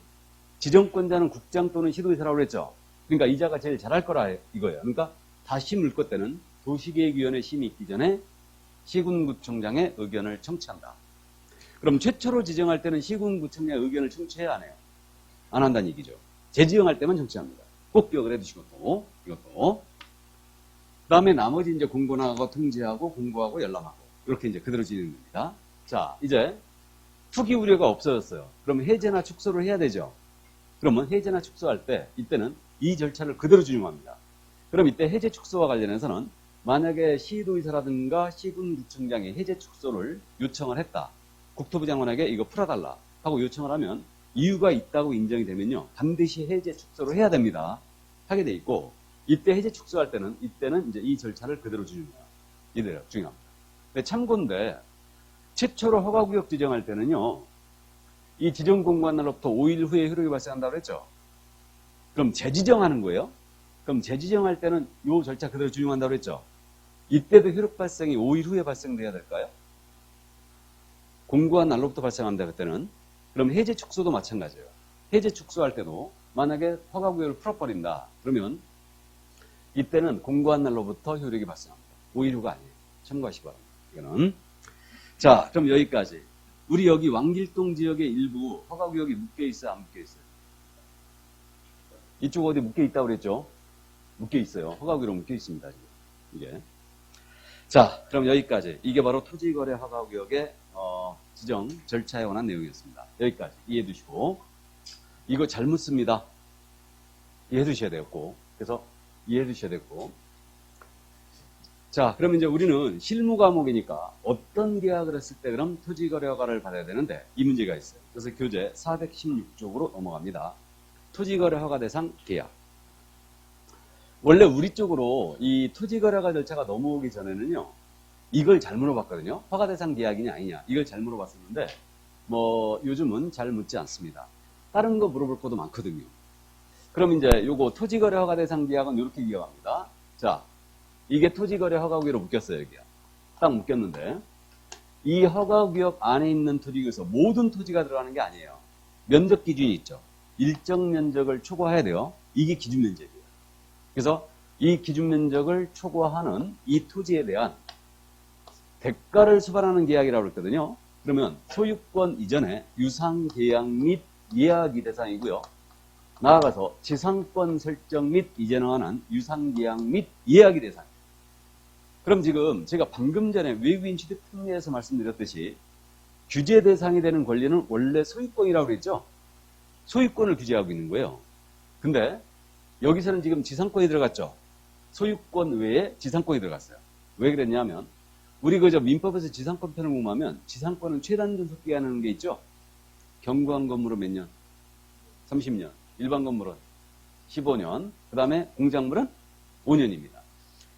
지정권자는 국장 또는 시도지사라고 그랬죠. 그러니까 이자가 제일 잘할 거라 이거예요. 그러니까 다시 물것 때는 도시계획위원회 심의 있기 전에 시군구청장의 의견을 청취한다. 그럼 최초로 지정할 때는 시군구청장의 의견을 청취해야 하네요. 안 한다는 얘기죠. 재지정할 때만 청취합니다. 꼭 기억을 해두시고 또 이것도. 그 다음에 나머지 이제 공고 나가고 통지하고 공고하고 열람하고 이렇게 이제 그대로 진행됩니다. 자, 이제 투기 우려가 없어졌어요. 그럼 해제나 축소를 해야 되죠. 그러면 해제나 축소할 때 이때는 이 절차를 그대로 준용합니다. 그럼 이때 해제 축소와 관련해서는 만약에 시도의사라든가 시군구청장이 해제 축소를 요청을 했다. 국토부 장관에게 이거 풀어달라 하고 요청을 하면 이유가 있다고 인정이 되면요. 반드시 해제 축소를 해야 됩니다. 하게 돼 있고 이때 해제 축소할 때는 이때는 이제 이 절차를 그대로 준용해요. 이대로 중요합니다. 참고인데 최초로 허가구역 지정할 때는요. 이 지정 공고한 날로부터 5일 후에 효력이 발생한다고 했죠. 그럼 재지정하는 거예요. 그럼 재지정할 때는 이 절차 그대로 준용한다고 했죠. 이때도 효력 발생이 5일 후에 발생돼야 될까요? 공고한 날로부터 발생한다 그때는. 그럼 해제 축소도 마찬가지예요. 해제 축소할 때도 만약에 허가구역을 풀어버린다. 그러면 이때는 공고한 날로부터 효력이 발생합니다. 5일 후가 아니에요. 참고하시기 바랍니다. 이거는. 자, 그럼 여기까지. 우리 여기 왕길동 지역의 일부 허가구역이 묶여있어요? 안 묶여있어요? 이쪽 어디 묶여있다고 그랬죠? 묶여있어요. 허가구역으로 묶여있습니다. 지금. 이게. 자, 그럼 여기까지. 이게 바로 토지거래 허가구역의 지정 절차에 관한 내용이었습니다. 여기까지 이해해 두시고 이거 잘 묻습니다. 이해해 두셔야 되겠고 그래서 이해해 두셔야 되겠고 자, 그러면 이제 우리는 실무 과목이니까 어떤 계약을 했을 때 그럼 토지거래 허가를 받아야 되는데 이 문제가 있어요. 그래서 교재 416쪽으로 넘어갑니다. 토지거래 허가 대상 계약. 원래 우리 쪽으로 이 토지거래 허가 절차가 넘어오기 전에는요. 이걸 잘 물어봤거든요. 허가 대상 계약이냐 아니냐 이걸 잘 물어봤었는데 뭐 요즘은 잘 묻지 않습니다. 다른 거 물어볼 것도 많거든요. 그럼 이제 요거 토지거래 허가 대상 계약은 이렇게 기억합니다. 자, 이게 토지거래 허가구역으로 묶였어요. 여기야. 딱 묶였는데 이 허가구역 안에 있는 토지 중에서 모든 토지가 들어가는 게 아니에요. 면적 기준이 있죠. 일정 면적을 초과해야 돼요. 이게 기준 면적이에요. 그래서 이 기준 면적을 초과하는 이 토지에 대한 대가를 수반하는 계약이라고 그랬거든요. 그러면 소유권 이전에 유상 계약 및 예약이 대상이고요. 나아가서 지상권 설정 및 이전에 관한 유상 계약 및 예약이 대상이에요. 그럼 지금 제가 방금 전에 외국인 취득 특례에서 말씀드렸듯이 규제 대상이 되는 권리는 원래 소유권이라고 그랬죠? 소유권을 규제하고 있는 거예요. 근데 여기서는 지금 지상권이 들어갔죠? 소유권 외에 지상권이 들어갔어요. 왜 그랬냐면 우리 그저 민법에서 지상권 편을 보면 지상권은 최단 존속 기한하는 게 있죠? 경구한 건물은 몇 년? 30년. 일반 건물은 15년. 그 다음에 공작물은 5년입니다.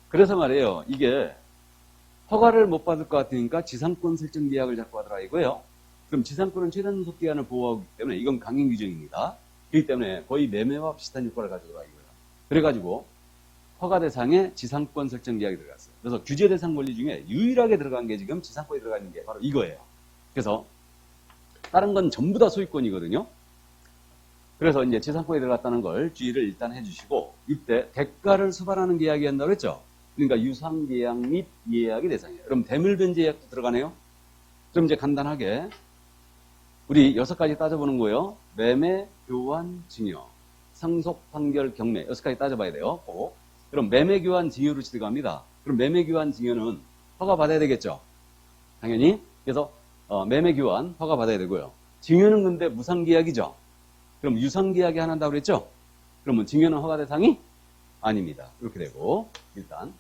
그래서 말이에요. 이게 허가를 못 받을 것 같으니까 지상권 설정 계약을 자꾸 하더라 이거예요. 그럼 지상권은 최단 존속 기한을 보호하기 때문에 이건 강행 규정입니다. 그렇기 때문에 거의 매매와 비슷한 효과를 가져더라 이거예요. 그래가지고 허가 대상에 지상권 설정 계약이 들어갔어요. 그래서 규제 대상 권리 중에 유일하게 들어간 게 지금 지상권이 들어가 있는 게 바로 이거예요. 그래서 다른 건 전부 다 소유권이거든요. 그래서 이제 지상권이 들어갔다는 걸 주의를 일단 해주시고 이때 대가를 수반하는 계약이 한다고 했죠. 그러니까 유상 계약 및 예약이 대상이에요. 그럼 대물변제 계약도 들어가네요. 그럼 이제 간단하게 우리 6가지 따져보는 거예요. 매매, 교환, 증여, 상속, 판결, 경매 6가지 따져봐야 돼요. 꼭. 그럼 매매, 교환, 증여로 들어갑니다. 그럼 매매, 교환, 증여는 허가 받아야 되겠죠. 당연히. 그래서 매매, 교환 허가 받아야 되고요. 증여는 근데 무상계약이죠. 그럼 유상계약이 하나 한다고 그랬죠? 그러면 증여는 허가 대상이 아닙니다. 이렇게 되고 일단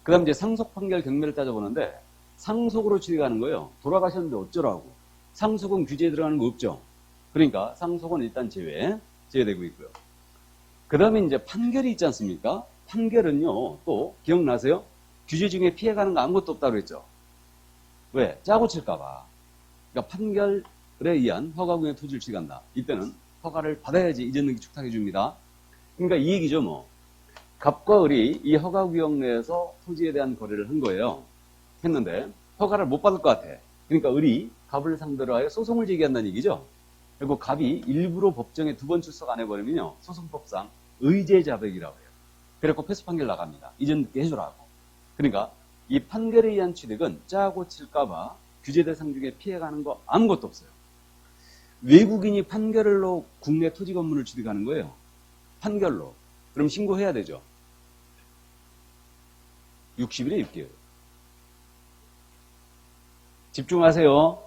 그 다음 이제 상속, 판결, 경매를 따져보는데 상속으로 취득하는 거예요. 돌아가셨는데 어쩌라고. 상속은 규제에 들어가는 거 없죠. 그러니까 상속은 일단 제외되고 있고요. 그 다음에 이제 판결이 있지 않습니까? 판결은요, 또 기억나세요? 규제 중에 피해가는 거 아무것도 없다고 그랬죠. 왜? 짜고 칠까봐. 그러니까 판결에 의한 허가구역의 토지를 취득한다. 이때는 허가를 받아야지 이전등기 축탁해 줍니다. 그러니까 이 얘기죠, 뭐. 갑과 을이 이 허가구역 내에서 토지에 대한 거래를 한 거예요. 했는데 허가를 못 받을 것 같아. 그러니까 을이 갑을 상대로 하여 소송을 제기한다는 얘기죠. 그리고 갑이 일부러 법정에 2번 출석 안 해버리면요, 소송법상 의제자백이라고 해요. 그래서 패소 판결 나갑니다. 이전 듣게 해주라고. 그러니까 이 판결에 의한 취득은 짜고 칠까봐 규제 대상 중에 피해가는 거 아무것도 없어요. 외국인이 판결로 국내 토지 건물을 취득하는 거예요. 판결로. 그럼 신고해야 되죠. 60일에 6개월. 집중하세요.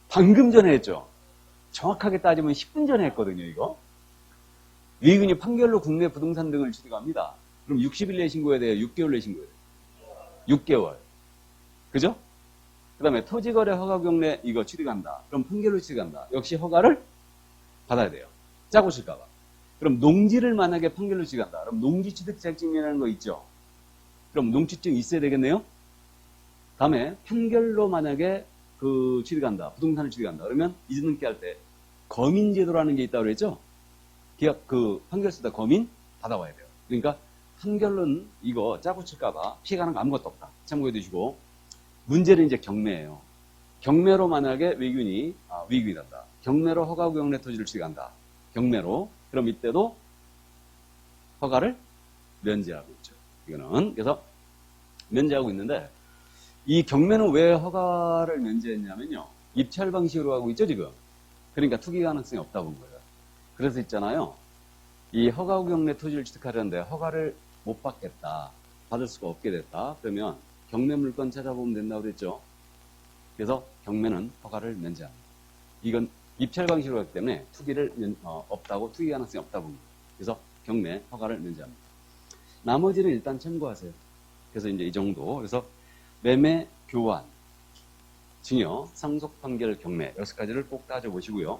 방금 전에 했죠. 정확하게 따지면 10분 전에 했거든요, 이거. 외국인이 판결로 국내 부동산 등을 취득합니다. 그럼 60일 내에 신고해야 돼요? 6개월 내에 신고해야 돼요? 6개월. 그죠? 그 다음에 토지거래 허가구역 내 이거 취득한다. 그럼 판결로 취득한다. 역시 허가를 받아야 돼요. 짜고 칠까봐. 그럼 농지를 만약에 판결로 취득한다. 그럼 농지 취득 자격증이라는 거 있죠? 그럼 농취증 있어야 되겠네요? 다음에 판결로 만약에 취득한다. 부동산을 취득한다. 그러면 이전등기 할 때 거민제도라는 게 있다고 그랬죠? 계약 판결 쓰다 거민 받아와야 돼요. 그러니까 판결은 이거 짜고 칠까봐 피해가는 거 아무것도 없다. 참고해 두시고 문제는 이제 경매예요. 경매로 만약에 외국인이란다. 경매로 허가구역 내 토지를 취득한다. 경매로. 그럼 이때도 허가를 면제하고 있죠. 이거는 그래서 면제하고 있는데 이 경매는 왜 허가를 면제했냐면요. 입찰 방식으로 하고 있죠 지금. 그러니까 투기 가능성이 없다 본 거예요. 그래서 있잖아요. 이 허가구역 내 토지를 취득하려는데 허가를 못 받겠다. 받을 수가 없게 됐다. 그러면 경매 물건 찾아보면 된다고 그랬죠. 그래서 경매는 허가를 면제합니다. 이건 입찰 방식으로 하기 때문에 투기를 없다고 투기 가능성이 없다 본 거예요. 그래서 경매 허가를 면제합니다. 나머지는 일단 참고하세요. 그래서 이제 이 정도. 그래서 매매, 교환, 증여, 상속, 판결, 경매 6가지를 꼭 따져보시고요.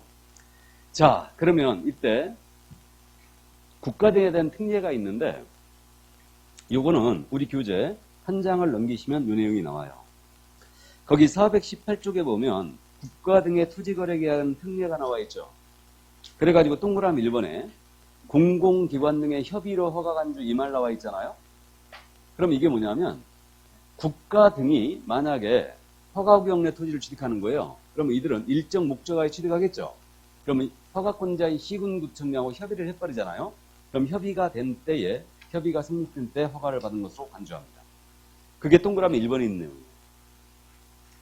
자, 그러면 이때 국가 등에 대한 특례가 있는데 요거는 우리 교재 한 장을 넘기시면 이 내용이 나와요. 거기 418쪽에 보면 국가 등의 토지거래 계약은 특례가 나와 있죠. 그래가지고 동그라미 1번에 공공기관 등의 협의로 허가간주 이 말 나와 있잖아요. 그럼 이게 뭐냐면 국가 등이 만약에 허가구역 내 토지를 취득하는 거예요. 그러면 이들은 일정 목적하에 취득하겠죠. 그러면 허가권자인 시군구청장하고 협의를 해버리잖아요. 그럼 협의가 성립된 때 허가를 받은 것으로 간주합니다. 그게 동그라미 1번에 있는 내용이에요.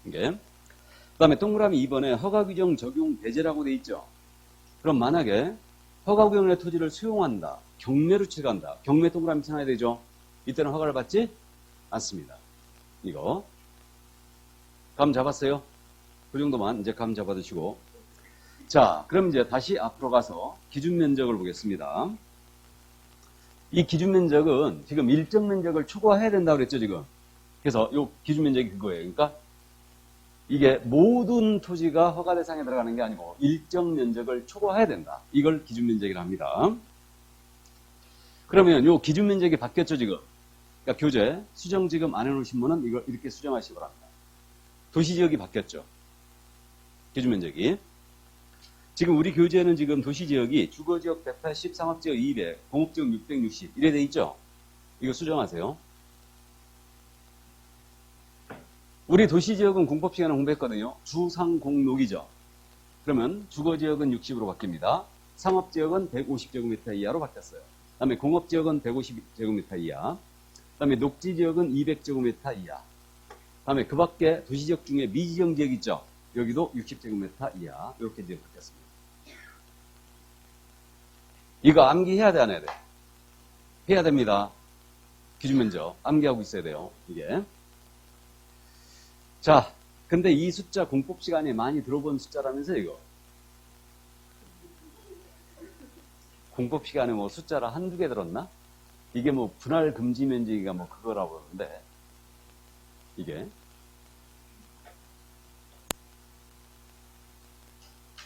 이게. 다음에 동그라미 2번에 허가규정 적용 배제라고 돼 있죠. 그럼 만약에 허가구역내 토지를 수용한다. 경매로 취득한다. 경매 동그라미 쳐놔야 되죠. 이때는 허가를 받지 않습니다. 이거 감 잡았어요? 그 정도만 이제 감 잡아두시고. 자, 그럼 이제 다시 앞으로 가서 기준 면적을 보겠습니다. 이 기준 면적은 지금 일정 면적을 초과해야 된다고 그랬죠, 지금. 그래서 이 기준 면적이 그거예요. 그러니까 이게 모든 토지가 허가 대상에 들어가는 게 아니고 일정 면적을 초과해야 된다. 이걸 기준 면적이라 합니다. 그러면 이 기준 면적이 바뀌었죠, 지금. 그러니까 교재 수정 지금 안 해놓으신 분은 이걸 이렇게 수정하시기 바랍니다. 도시지역이 바뀌었죠. 기준 면적이. 지금 우리 교재에는 지금 도시지역이 주거지역 180, 상업지역 200, 공업지역 660 이래 돼 있죠. 이거 수정하세요. 우리 도시지역은 공법 시간에 공부했거든요. 주상공록이죠. 그러면 주거지역은 60으로 바뀝니다. 상업지역은 150제곱미터 이하로 바뀌었어요. 그 다음에 공업지역은 150제곱미터 이하. 그 다음에 녹지지역은 200제곱미터 이하. 그 다음에 그 밖에 도시지역 중에 미지정지역 있죠. 여기도 60제곱미터 이하. 이렇게 이제 바뀌었습니다. 이거 암기해야 돼, 안 해야 돼? 해야 됩니다. 기준면적. 암기하고 있어야 돼요, 이게. 자, 근데 이 숫자 공법 시간에 많이 들어본 숫자라면서, 이거. 공법 시간에 뭐 숫자를 한두 개 들었나? 이게 뭐 분할 금지 면적이가 뭐 그거라고 그러는데, 이게.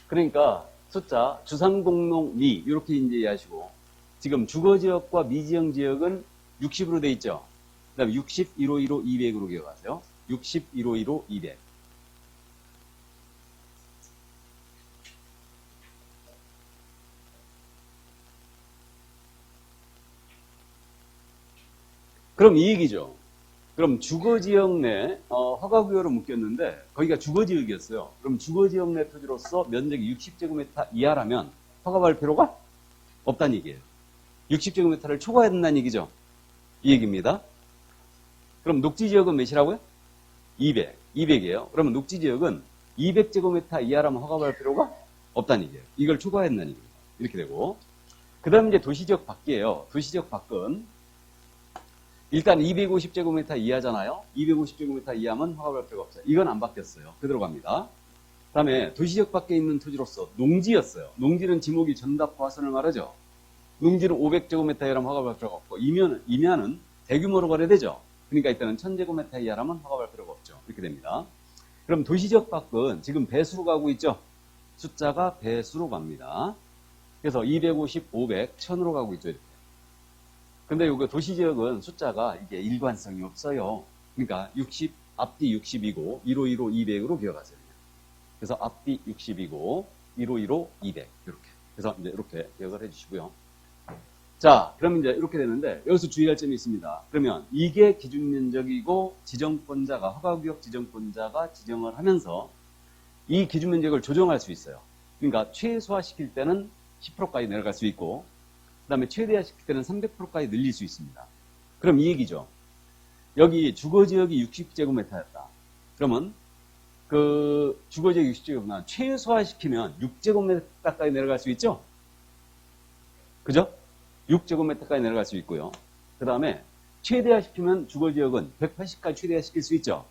그러니까 숫자 주상공록 미 이렇게 이제 이해하시고, 지금 주거지역과 미지정 지역은 60으로 돼 있죠. 그 다음에 60, 1515, 200으로 기억하세요. 60, 1515, 200. 그럼 이 얘기죠. 그럼 주거지역 내 허가구역으로 묶였는데 거기가 주거지역이었어요. 그럼 주거지역 내 토지로서 면적이 60제곱미터 이하라면 허가받을 필요가 없다는 얘기예요. 60제곱미터를 초과해야 된다는 얘기죠. 이 얘기입니다. 그럼 녹지지역은 몇이라고요? 200. 200이에요. 그러면 녹지지역은 200제곱미터 이하라면 허가받을 필요가 없다는 얘기예요. 이걸 초과해야 된다는 얘기입니다. 이렇게 되고. 그 다음 이제 도시지역 밖이에요. 도시지역 밖은 일단 250제곱미터 이하잖아요. 250제곱미터 이하면 허가받을 필요가 없어요. 이건 안 바뀌었어요. 그대로 갑니다. 그 다음에 도시지역 밖에 있는 토지로서 농지였어요. 농지는 지목이 전답 과선을 말하죠. 농지는 500제곱미터 이하라면 허가받을 필요가 없고 임야는 대규모로 거래되죠. 그러니까 이때는 1000제곱미터 이하라면 허가받을 필요가 없죠. 이렇게 됩니다. 그럼 도시지역 밖은 지금 배수로 가고 있죠. 숫자가 배수로 갑니다. 그래서 250, 500, 1000으로 가고 있죠. 이렇게. 근데 요거 도시지역은 숫자가 이게 일관성이 없어요. 그러니까 60, 앞뒤 60이고 1515, 200으로 기억하세요. 그래서 앞뒤 60이고 1515, 200 이렇게. 그래서 이제 이렇게 기억을 해주시고요. 자, 그럼 이제 이렇게 되는데 여기서 주의할 점이 있습니다. 그러면 이게 기준 면적이고 지정권자가 허가구역 지정권자가 지정을 하면서 이 기준 면적을 조정할 수 있어요. 그러니까 최소화시킬 때는 10%까지 내려갈 수 있고 그 다음에 최대화시킬 때는 300%까지 늘릴 수 있습니다. 그럼 이 얘기죠. 여기 주거지역이 60제곱미터였다. 그러면 그 주거지역 60제곱미터 최소화시키면 6제곱미터까지 내려갈 수 있죠? 그죠? 6제곱미터까지 내려갈 수 있고요. 그 다음에 최대화시키면 주거지역은 180까지 최대화시킬 수 있죠?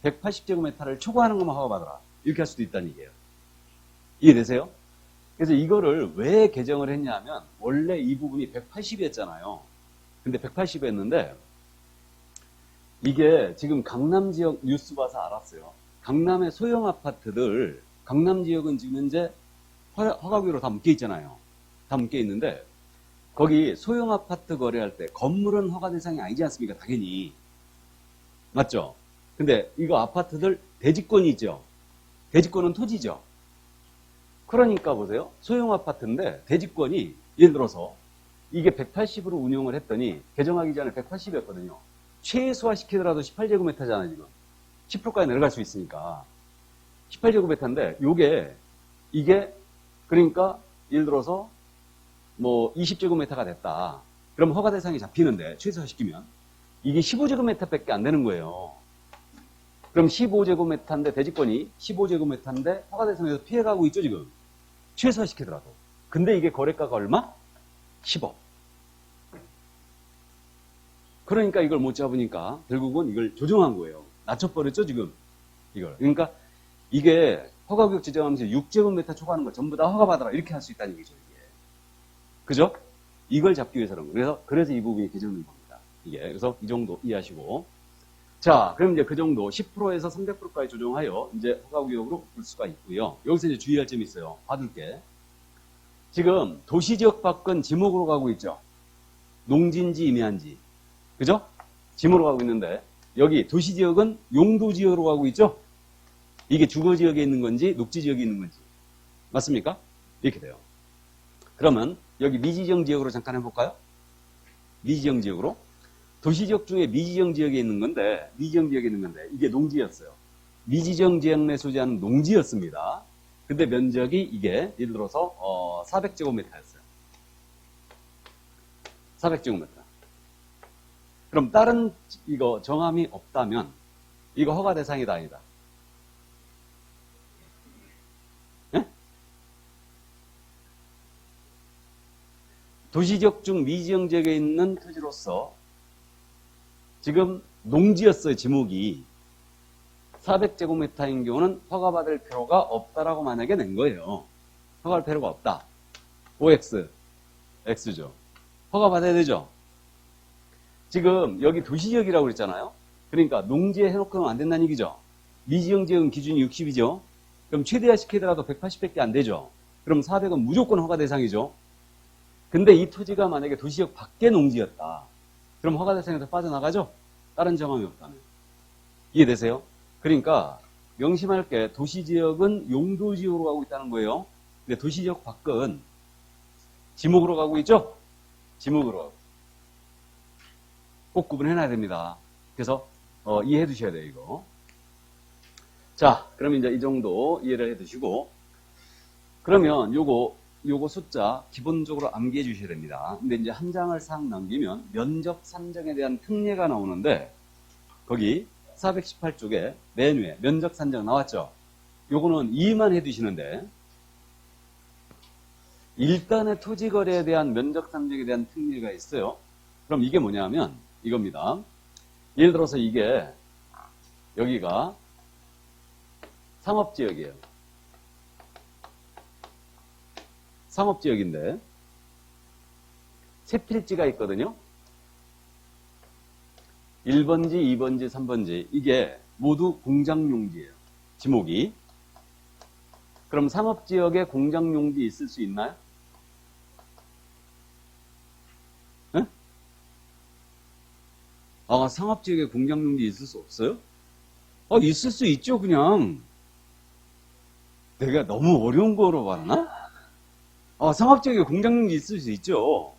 180제곱미터를 초과하는 것만 허가받아라. 이렇게 할 수도 있다는 얘기예요. 이해되세요? 그래서 이거를 왜 개정을 했냐면 원래 이 부분이 180이었잖아요. 근데 180이었는데 이게 지금 강남 지역 뉴스 봐서 알았어요. 강남의 소형 아파트들, 강남 지역은 지금 현재 허가구역으로 다 묶여 있잖아요. 다 묶여 있는데 거기 소형 아파트 거래할 때 건물은 허가 대상이 아니지 않습니까? 당연히. 맞죠? 근데 이거 아파트들 대지권이 있죠. 대지권은 토지죠. 그러니까 보세요. 소형 아파트인데 대지권이 예를 들어서 이게 180으로 운영을 했더니 개정하기 전에 180이었거든요. 최소화 시키더라도 18제곱미터잖아요, 지금. 10%까지 내려갈 수 있으니까. 18제곱미터인데 이게 그러니까 예를 들어서 뭐 20제곱미터가 됐다. 그럼 허가 대상이 잡히는데 최소화 시키면 이게 15제곱미터밖에 안 되는 거예요. 그럼 15제곱미터인데 대지권이 15제곱미터인데 허가 대상에서 피해가고 있죠 지금. 최소화시키더라도. 근데 이게 거래가가 얼마? 10억. 그러니까 이걸 못 잡으니까 결국은 이걸 조정한 거예요. 낮춰버렸죠 지금. 이걸. 그러니까 이게 허가구역 지정하면서 6제곱미터 초과하는 거 전부 다 허가받아라 이렇게 할 수 있다는 얘기죠 이게. 그죠? 이걸 잡기 위해서 그런 거예요. 그래서 이 부분이 개정된 겁니다. 이게. 그래서 이 정도 이해하시고. 자, 그럼 이제 그 정도 10%에서 300%까지 조정하여 이제 허가구역으로 볼 수가 있고요. 여기서 이제 주의할 점이 있어요. 봐둘게. 지금 도시지역 밖은 지목으로 가고 있죠. 농지인지 임야인지. 그죠? 지목으로 가고 있는데 여기 도시지역은 용도지역으로 가고 있죠. 이게 주거지역에 있는 건지 녹지지역에 있는 건지. 맞습니까? 이렇게 돼요. 그러면 여기 미지정 지역으로 잠깐 해볼까요? 미지정 지역으로. 도시지역 중에 미지정 지역에 있는 건데, 이게 농지였어요. 미지정 지역 내 소재하는 농지였습니다. 근데 면적이 이게 예를 들어서 400제곱미터였어요. 400제곱미터. 그럼 다른 이거 정함이 없다면 이거 허가 대상이다 아니다. 예? 도시지역 중 미지정 지역에 있는 토지로서 지금 농지였어요, 지목이. 400제곱미터인 경우는 허가받을 필요가 없다라고 만약에 낸 거예요. 허가할 필요가 없다. OX, X죠. 허가받아야 되죠. 지금 여기 도시지역이라고 그랬잖아요. 그러니까 농지에 해놓고는 안 된다는 얘기죠. 미지정 지역은 기준이 60이죠. 그럼 최대화 시키더라도 180밖에 안 되죠. 그럼 400은 무조건 허가 대상이죠. 근데 이 토지가 만약에 도시지역 밖의 농지였다. 그럼 허가 대상에서 빠져나가죠? 다른 정함이 없다면. 이해되세요? 그러니까 명심할 게 도시지역은 용도지역으로 가고 있다는 거예요. 근데 도시지역 밖은 지목으로 가고 있죠? 지목으로 가고. 꼭 구분해놔야 됩니다. 그래서 이해해 두셔야 돼요, 이거. 자, 그럼 이제 이 정도 이해를 해 두시고 그러면 요거 숫자 기본적으로 암기해 주셔야 됩니다. 근데 이제 한 장을 싹 넘기면 면적 산정에 대한 특례가 나오는데 거기 418쪽에 맨 위에 면적 산정 나왔죠? 요거는 이해만 해 두시는데 일단의 토지 거래에 대한 면적 산정에 대한 특례가 있어요. 그럼 이게 뭐냐면 이겁니다. 예를 들어서 이게 여기가 상업지역이에요. 상업지역인데 세 필지가 있거든요. 1번지, 2번지, 3번지 이게 모두 공장용지예요. 지목이. 그럼 상업지역에 공장용지 있을 수 있나요? 네? 상업지역에 공장용지 있을 수 없어요? 있을 수 있죠 그냥. 내가 너무 어려운 거로 봤나? 상업지역에 공장용지 있을 수 있죠.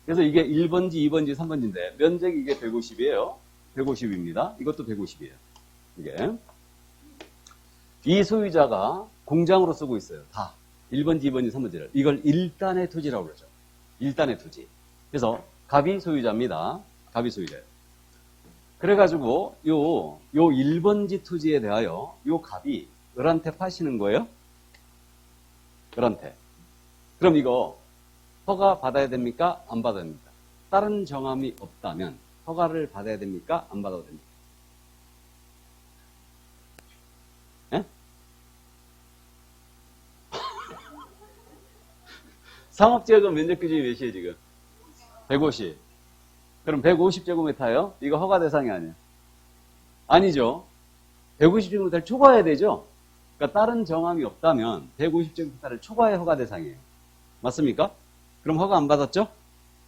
그래서 이게 1번지, 2번지, 3번지인데 면적이 이게 150이에요. 150입니다. 이것도 150이에요. 이게. 이 소유자가 공장으로 쓰고 있어요. 다. 1번지, 2번지, 3번지를. 이걸 일단의 토지라고 그러죠. 일단의 토지. 그래서 갑이 소유자입니다. 갑이 소유자예요. 그래가지고 요 1번지 토지에 대하여 요 갑이 을한테 파시는 거예요. 을한테. 그럼 이거 허가 받아야 됩니까? 안 받아야 됩니까? 다른 정함이 없다면 허가를 받아야 됩니까? 안 받아도 됩니까? 예? 상업지역은 면적 기준이 몇이에요 지금? 150. 그럼 150제곱미터예요? 이거 허가 대상이 아니에요. 아니죠. 150제곱미터를 초과해야 되죠? 그러니까 다른 정함이 없다면 150제곱미터를 초과해 허가 대상이에요. 맞습니까? 그럼 허가 안 받았죠?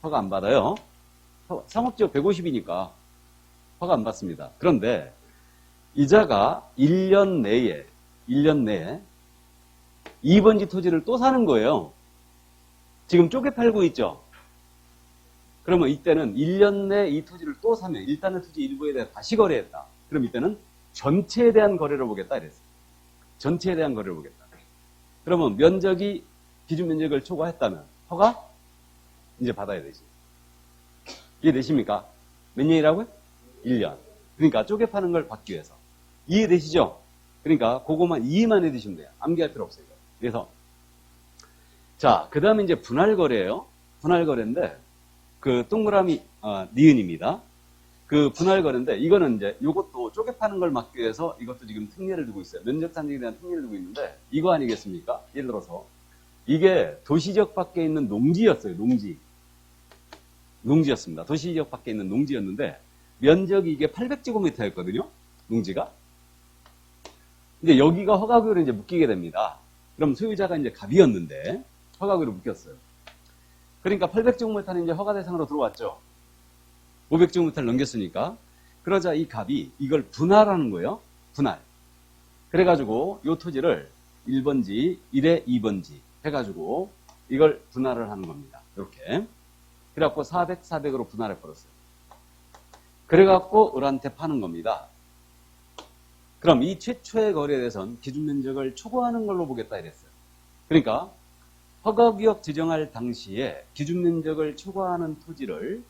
허가 안 받아요. 상업지역 150이니까 허가 안 받습니다. 그런데 이자가 1년 내에 2번지 토지를 또 사는 거예요. 지금 쪼개 팔고 있죠? 그러면 이때는 1년 내에 이 토지를 또 사면 일단은 토지 일부에 대해 다시 거래했다. 그럼 이때는 전체에 대한 거래를 보겠다 이랬어요. 전체에 대한 거래를 보겠다. 그러면 면적이 기준 면적을 초과했다면 허가 이제 받아야 되지. 이해되십니까? 몇 년이라고요? 1년. 그러니까 쪼개 파는 걸 받기 위해서. 이해되시죠? 그러니까 그거만 이해만 해두시면 돼요. 암기할 필요 없어요. 그래서 자, 그 다음에 이제 분할거래예요. 분할거래인데 그 동그라미 니은입니다. 그 분할거래인데 이거는 이제 이것도 쪼개 파는 걸 막기 위해서 이것도 지금 특례를 두고 있어요. 면적 산정에 대한 특례를 두고 있는데 이거 아니겠습니까? 예를 들어서 이게 도시지역 밖에 있는 농지였어요. 농지였습니다. 도시지역 밖에 있는 농지였는데 면적이 이게 800제곱미터였거든요. 농지가. 이제 여기가 허가구역으로 이제 묶이게 됩니다. 그럼 소유자가 이제 갑이었는데 허가구역으로 묶였어요. 그러니까 800제곱미터는 이제 허가 대상으로 들어왔죠. 500제곱미터를 넘겼으니까. 그러자 이 갑이 이걸 분할하는 거예요. 분할. 그래가지고 이 토지를 1번지, 1에 2번지 해가지고 이걸 분할을 하는 겁니다. 이렇게. 그래갖고 400, 400으로 분할해 버렸어요. 그래갖고 을한테 파는 겁니다. 그럼 이 최초의 거래에 대해서는 기준 면적을 초과하는 걸로 보겠다 이랬어요. 그러니까 허가구역 지정할 당시에 기준 면적을 초과하는 토지를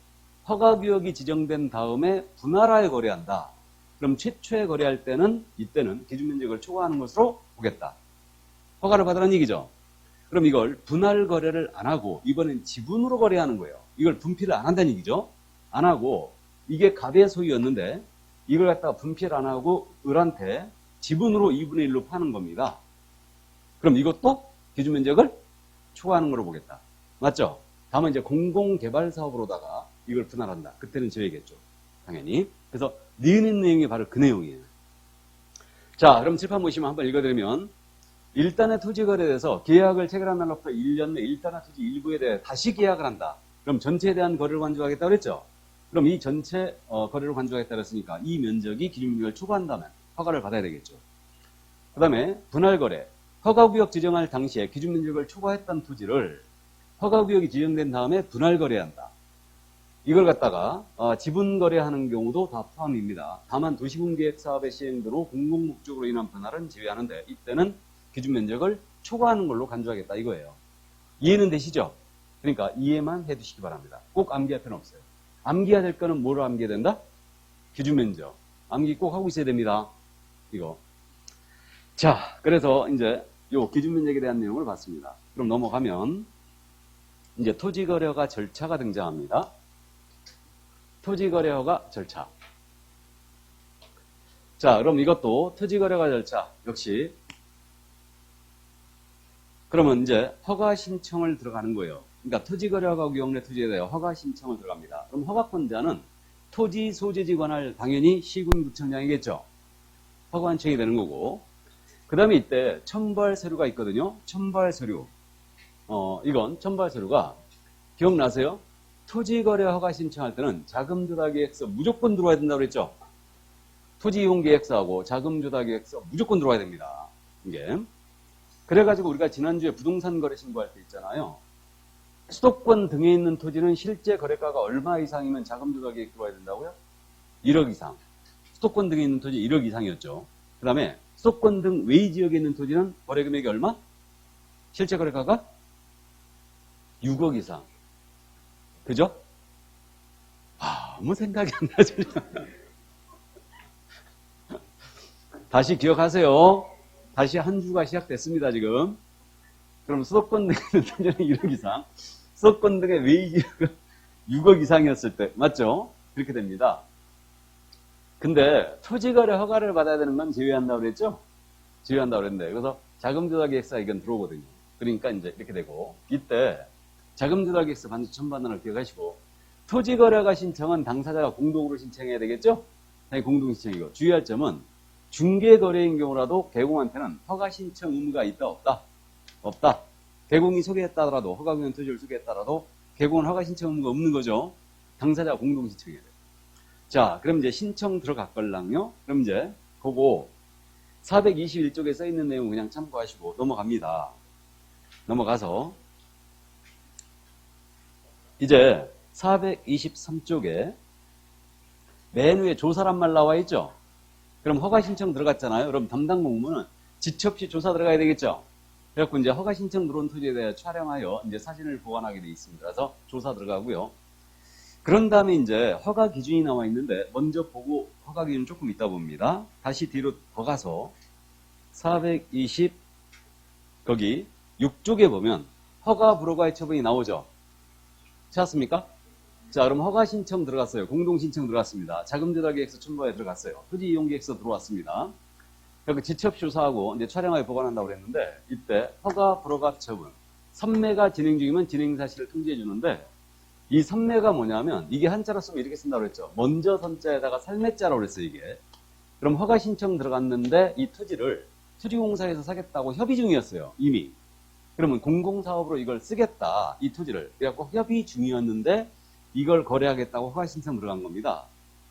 허가구역이 지정된 다음에 분할하여 거래한다. 그럼 최초에 거래할 때는 이때는 기준 면적을 초과하는 것으로 보겠다. 허가를 받으라는 얘기죠. 그럼 이걸 분할 거래를 안 하고 이번엔 지분으로 거래하는 거예요. 이걸 분필을 안 한다는 얘기죠. 안 하고 이게 갑의 소유였는데 이걸 갖다가 분필 안 하고 을한테 지분으로 2분의 1로 파는 겁니다. 그럼 이것도 기준 면적을 초과하는 걸로 보겠다. 맞죠? 다만 이제 공공개발 사업으로다가 이걸 분할한다. 그때는 제외겠죠. 당연히. 그래서 니은 내용이 바로 그 내용이에요. 자, 그럼 칠판 보시면 한번 읽어드리면 일단의 토지 거래에 대해서 계약을 체결한 날로부터 1년 내 일단의 토지 일부에 대해 다시 계약을 한다. 그럼 전체에 대한 거래를 간주하겠다 그랬죠? 그럼 이 전체 거래를 간주하겠다 그랬으니까 이 면적이 기준 면적을 초과한다면 허가를 받아야 되겠죠. 그 다음에 분할거래. 허가구역 지정할 당시에 기준 면적을 초과했던 토지를 허가구역이 지정된 다음에 분할거래한다. 이걸 갖다가 지분거래하는 경우도 다 포함입니다. 다만 도시군계획사업의 시행도로 공공목적으로 인한 분할은 제외하는데 이때는 기준 면적을 초과하는 걸로 간주하겠다 이거예요. 이해는 되시죠? 그러니까 이해만 해두시기 바랍니다. 꼭 암기할 필요는 없어요. 암기해야 될 거는 뭐로 암기해야 된다? 기준 면적. 암기 꼭 하고 있어야 됩니다. 이거. 자, 그래서 이제 요 기준 면적에 대한 내용을 봤습니다. 그럼 넘어가면 이제 토지거래허가 절차가 등장합니다. 토지거래허가 절차. 자, 그럼 이것도 토지거래허가 절차 역시 그러면 이제 허가 신청을 들어가는 거예요. 그러니까 토지거래허가 구역내 토지에 대해 허가 신청을 들어갑니다. 그럼 허가권자는 토지 소재지 관할 당연히 시군구청장이겠죠. 허가 신청이 되는 거고. 그 다음에 이때 첨부할 서류가 있거든요. 첨부할 서류. 이건 첨부할 서류가 기억나세요? 토지거래 허가 신청할 때는 자금조달계획서 무조건 들어와야 된다고 그랬죠. 토지이용계획서하고 자금조달계획서 무조건 들어와야 됩니다. 이게. 그래가지고 우리가 지난주에 부동산 거래 신고할 때 있잖아요. 수도권 등에 있는 토지는 실제 거래가가 얼마 이상이면 자금조달계획 들어와야 된다고요? 1억 이상. 수도권 등에 있는 토지 1억 이상이었죠. 그 다음에 수도권 등 외의 지역에 있는 토지는 거래 금액이 얼마? 실제 거래가가 6억 이상. 그죠? 아무 생각이 안 나죠. 다시 기억하세요. 다시 한 주가 시작됐습니다, 지금. 그럼 수도권 등에 있는 토지는 1억 이상. 수도권 등의 외의 지역은 6억 이상이었을 때. 맞죠? 그렇게 됩니다. 근데 토지거래 허가를 받아야 되는 건 제외한다고 그랬죠? 제외한다고 그랬는데. 그래서 자금조달계획서 이건 들어오거든요. 그러니까 이제 이렇게 되고. 이때 자금조달계획서 반드시 첨부한다는 걸 기억하시고. 토지거래허가 신청은 당사자가 공동으로 신청해야 되겠죠? 당연히 공동신청이고. 주의할 점은 중개거래인 경우라도 개공한테는 허가 신청 의무가 있다, 없다? 없다. 개공이 소개했다더라도, 허가구역 토지를 소개했다더라도 개공은 허가 신청 의무가 없는 거죠. 당사자가 공동신청해야 돼요. 자, 그럼 이제 신청 들어갔걸랑요? 그럼 이제 그거 421쪽에 써있는 내용 그냥 참고하시고 넘어갑니다. 넘어가서 이제 423쪽에 맨 위에 조사란 말 나와 있죠? 그럼 허가 신청 들어갔잖아요. 그럼 담당 공무원은 지체 없이 조사 들어가야 되겠죠? 그래갖고 이제 허가 신청 들어온 토지에 대해 촬영하여 이제 사진을 보관하게 되어 있습니다. 그래서 조사 들어가고요. 그런 다음에 이제 허가 기준이 나와 있는데 먼저 보고 허가 기준 조금 이따 봅니다. 다시 뒤로 더 가서 420 거기 6쪽에 보면 허가 불허가의 처분이 나오죠. 찾았습니까? 자, 그럼 허가 신청 들어갔어요. 공동 신청 들어갔습니다. 자금 조달 계획서 첨부에 들어갔어요. 토지 이용 계획서 들어왔습니다. 그 지첩 조사하고 이제 촬영하에 보관한다고 그랬는데 이때 허가 불허가 처분 선매가 진행 중이면 진행 사실을 통지해 주는데 이 선매가 뭐냐면 이게 한자로 쓰면 이렇게 쓴다고 그랬죠. 먼저 선자에다가 살매자라고 그랬어요, 이게. 그럼 허가 신청 들어갔는데 이 토지를 토지공사에서 사겠다고 협의 중이었어요, 이미. 그러면 공공사업으로 이걸 쓰겠다, 이 토지를. 그래갖고 협의 중이었는데 이걸 거래하겠다고 허가 신청 들어간 겁니다.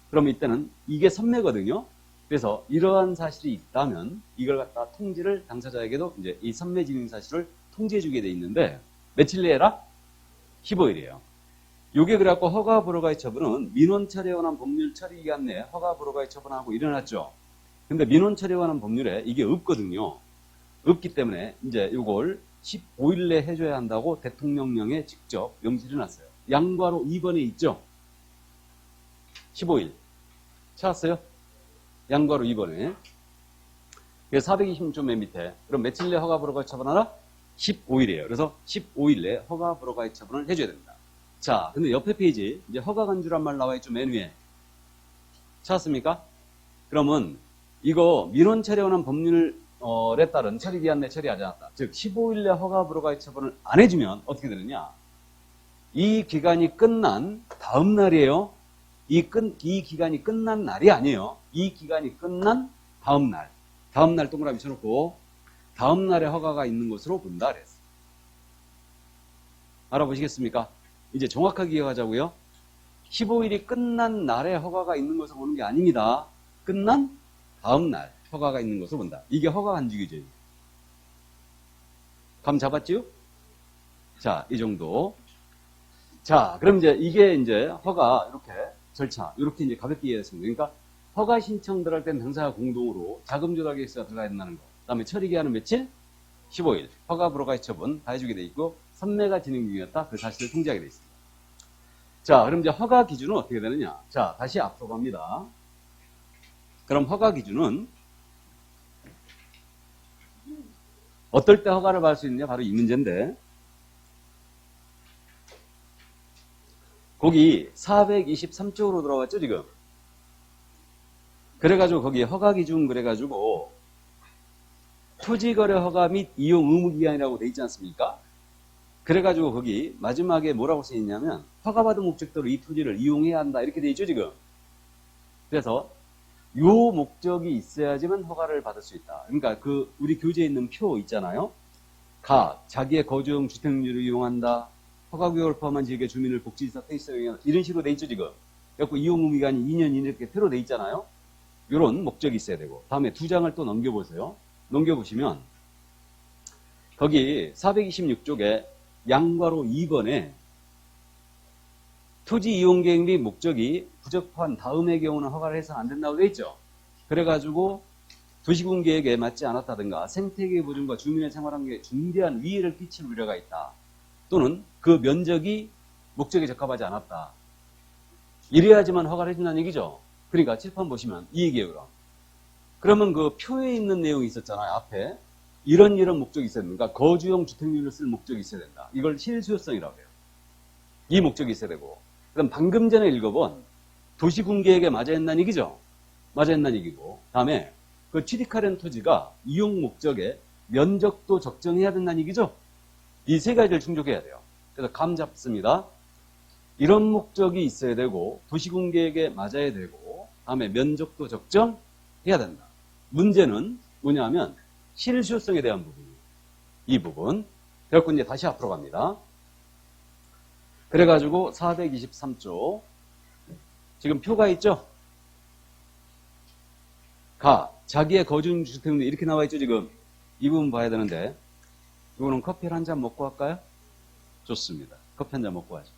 그럼 이때는 이게 선매거든요. 그래서 이러한 사실이 있다면 이걸 갖다 통지를 당사자에게도 이제 이 선매 진행 사실을 통지해 주게 돼 있는데 며칠 내라? 15일이에요. 요게 그래갖고 허가 불허가의 처분은 민원 처리에 관한 법률 처리 기간 내에 허가 불허가의 처분하고 일어났죠. 근데 민원 처리에 관한 법률에 이게 없거든요. 없기 때문에 이제 요걸 15일 내에 해줘야 한다고 대통령령에 직접 명시를 해놨어요. 양과로 2번에 있죠. 15일. 찾았어요? 양과로 2번에. 426조 맨 밑에. 그럼 며칠 내에 허가 불허가의 처분하라? 15일이에요. 그래서 15일 내에 허가 불허가의 처분을 해줘야 됩니다. 자, 근데 옆에 페이지 이제 허가 간주란 말 나와 있죠. 맨 위에. 찾았습니까? 그러면 이거 민원 처리에 관한 법률에 따른 처리 기한 내 처리하지 않았다. 즉 15일 내 허가 불허가의 처분을 안 해주면 어떻게 되느냐? 이 기간이 끝난 다음 날이에요. 이 기간이 끝난 날이 아니에요. 이 기간이 끝난 다음 날. 다음 날 동그라미 쳐놓고 다음 날에 허가가 있는 것으로 본다 그랬어요. 알아보시겠습니까? 이제 정확하게 기억하자고요. 15일이 끝난 날에 허가가 있는 것으로 보는 게 아닙니다. 끝난 다음 날 허가가 있는 것으로 본다. 이게 허가 간주 기준이에요. 감 잡았지요? 자, 이 정도. 자, 그럼 이제 이게 이제 허가 이렇게 절차 이렇게 이제 가볍게 이해했습니다. 그러니까 허가 신청 들어갈 때는 당사자 공동으로 자금 조달 계획서가 들어가야 된다는 거. 그다음에 처리 기한은 며칠? 15일. 허가 불허가의 처분 다 해주게 돼 있고 선매가 진행 중이었다. 그 사실을 통지하게 돼 있습니다. 자, 그럼 이제 허가 기준은 어떻게 되느냐? 자, 다시 앞으로 갑니다. 그럼 허가 기준은 어떨 때 허가를 받을 수 있느냐? 바로 이 문제인데 거기 423쪽으로 들어왔죠, 지금? 그래가지고 거기 허가 기준 그래가지고 토지거래 허가 및 이용 의무기한이라고 돼 있지 않습니까? 그래가지고 거기 마지막에 뭐라고 써있냐면 허가받은 목적대로 이 토지를 이용해야 한다 이렇게 돼 있죠, 지금? 그래서 요 목적이 있어야지만 허가를 받을 수 있다. 그러니까 그 우리 교재에 있는 표 있잖아요. 자기의 거주용 주택률을 이용한다. 허가구역을 포함한 지역의 주민을 복지시설 페이스에 이런 식으로 돼 있죠, 지금. 그래서 이용 의무기간이 2년 이렇게 표로 돼 있잖아요. 요런 목적이 있어야 되고. 다음에 두 장을 또 넘겨보세요. 넘겨보시면 거기 426쪽에 양괄호 2번에 토지 이용 계획 및 목적이 부적합한 다음의 경우는 허가를 해서는 안 된다고 돼 있죠. 그래가지고 도시군 계획에 맞지 않았다든가 생태계 보존과 주민의 생활환경에 중대한 위해를 끼칠 우려가 있다. 또는 그 면적이 목적에 적합하지 않았다. 이래야지만 허가를 해준다는 얘기죠. 그러니까 칠판 보시면 이 얘기예요. 그러면 그 표에 있는 내용이 있었잖아요. 앞에 이런 목적이 있어야 된다. 그러니까 거주용 주택률을 쓸 목적이 있어야 된다. 이걸 실수요성이라고 해요. 이 목적이 있어야 되고. 그럼 방금 전에 읽어본 도시군 계획에 맞아야 한다는 얘기죠. 맞아야 한다는 얘기고. 다음에 그 취득하려는 토지가 이용 목적에 면적도 적정해야 된다는 얘기죠. 이 세 가지를 충족해야 돼요. 그래서 감 잡습니다. 이런 목적이 있어야 되고 도시군 계획에 맞아야 되고 다음에 면적도 적정해야 된다. 문제는 뭐냐면 실수요성에 대한 부분이에요. 이 부분. 그래서 이제 다시 앞으로 갑니다. 그래가지고 423조 지금 표가 있죠? 자기의 거주용 주택률 이렇게 나와 있죠, 지금? 이 부분 봐야 되는데 이거는 커피를 한 잔 먹고 할까요? 좋습니다. 커피 한 잔 먹고 하죠.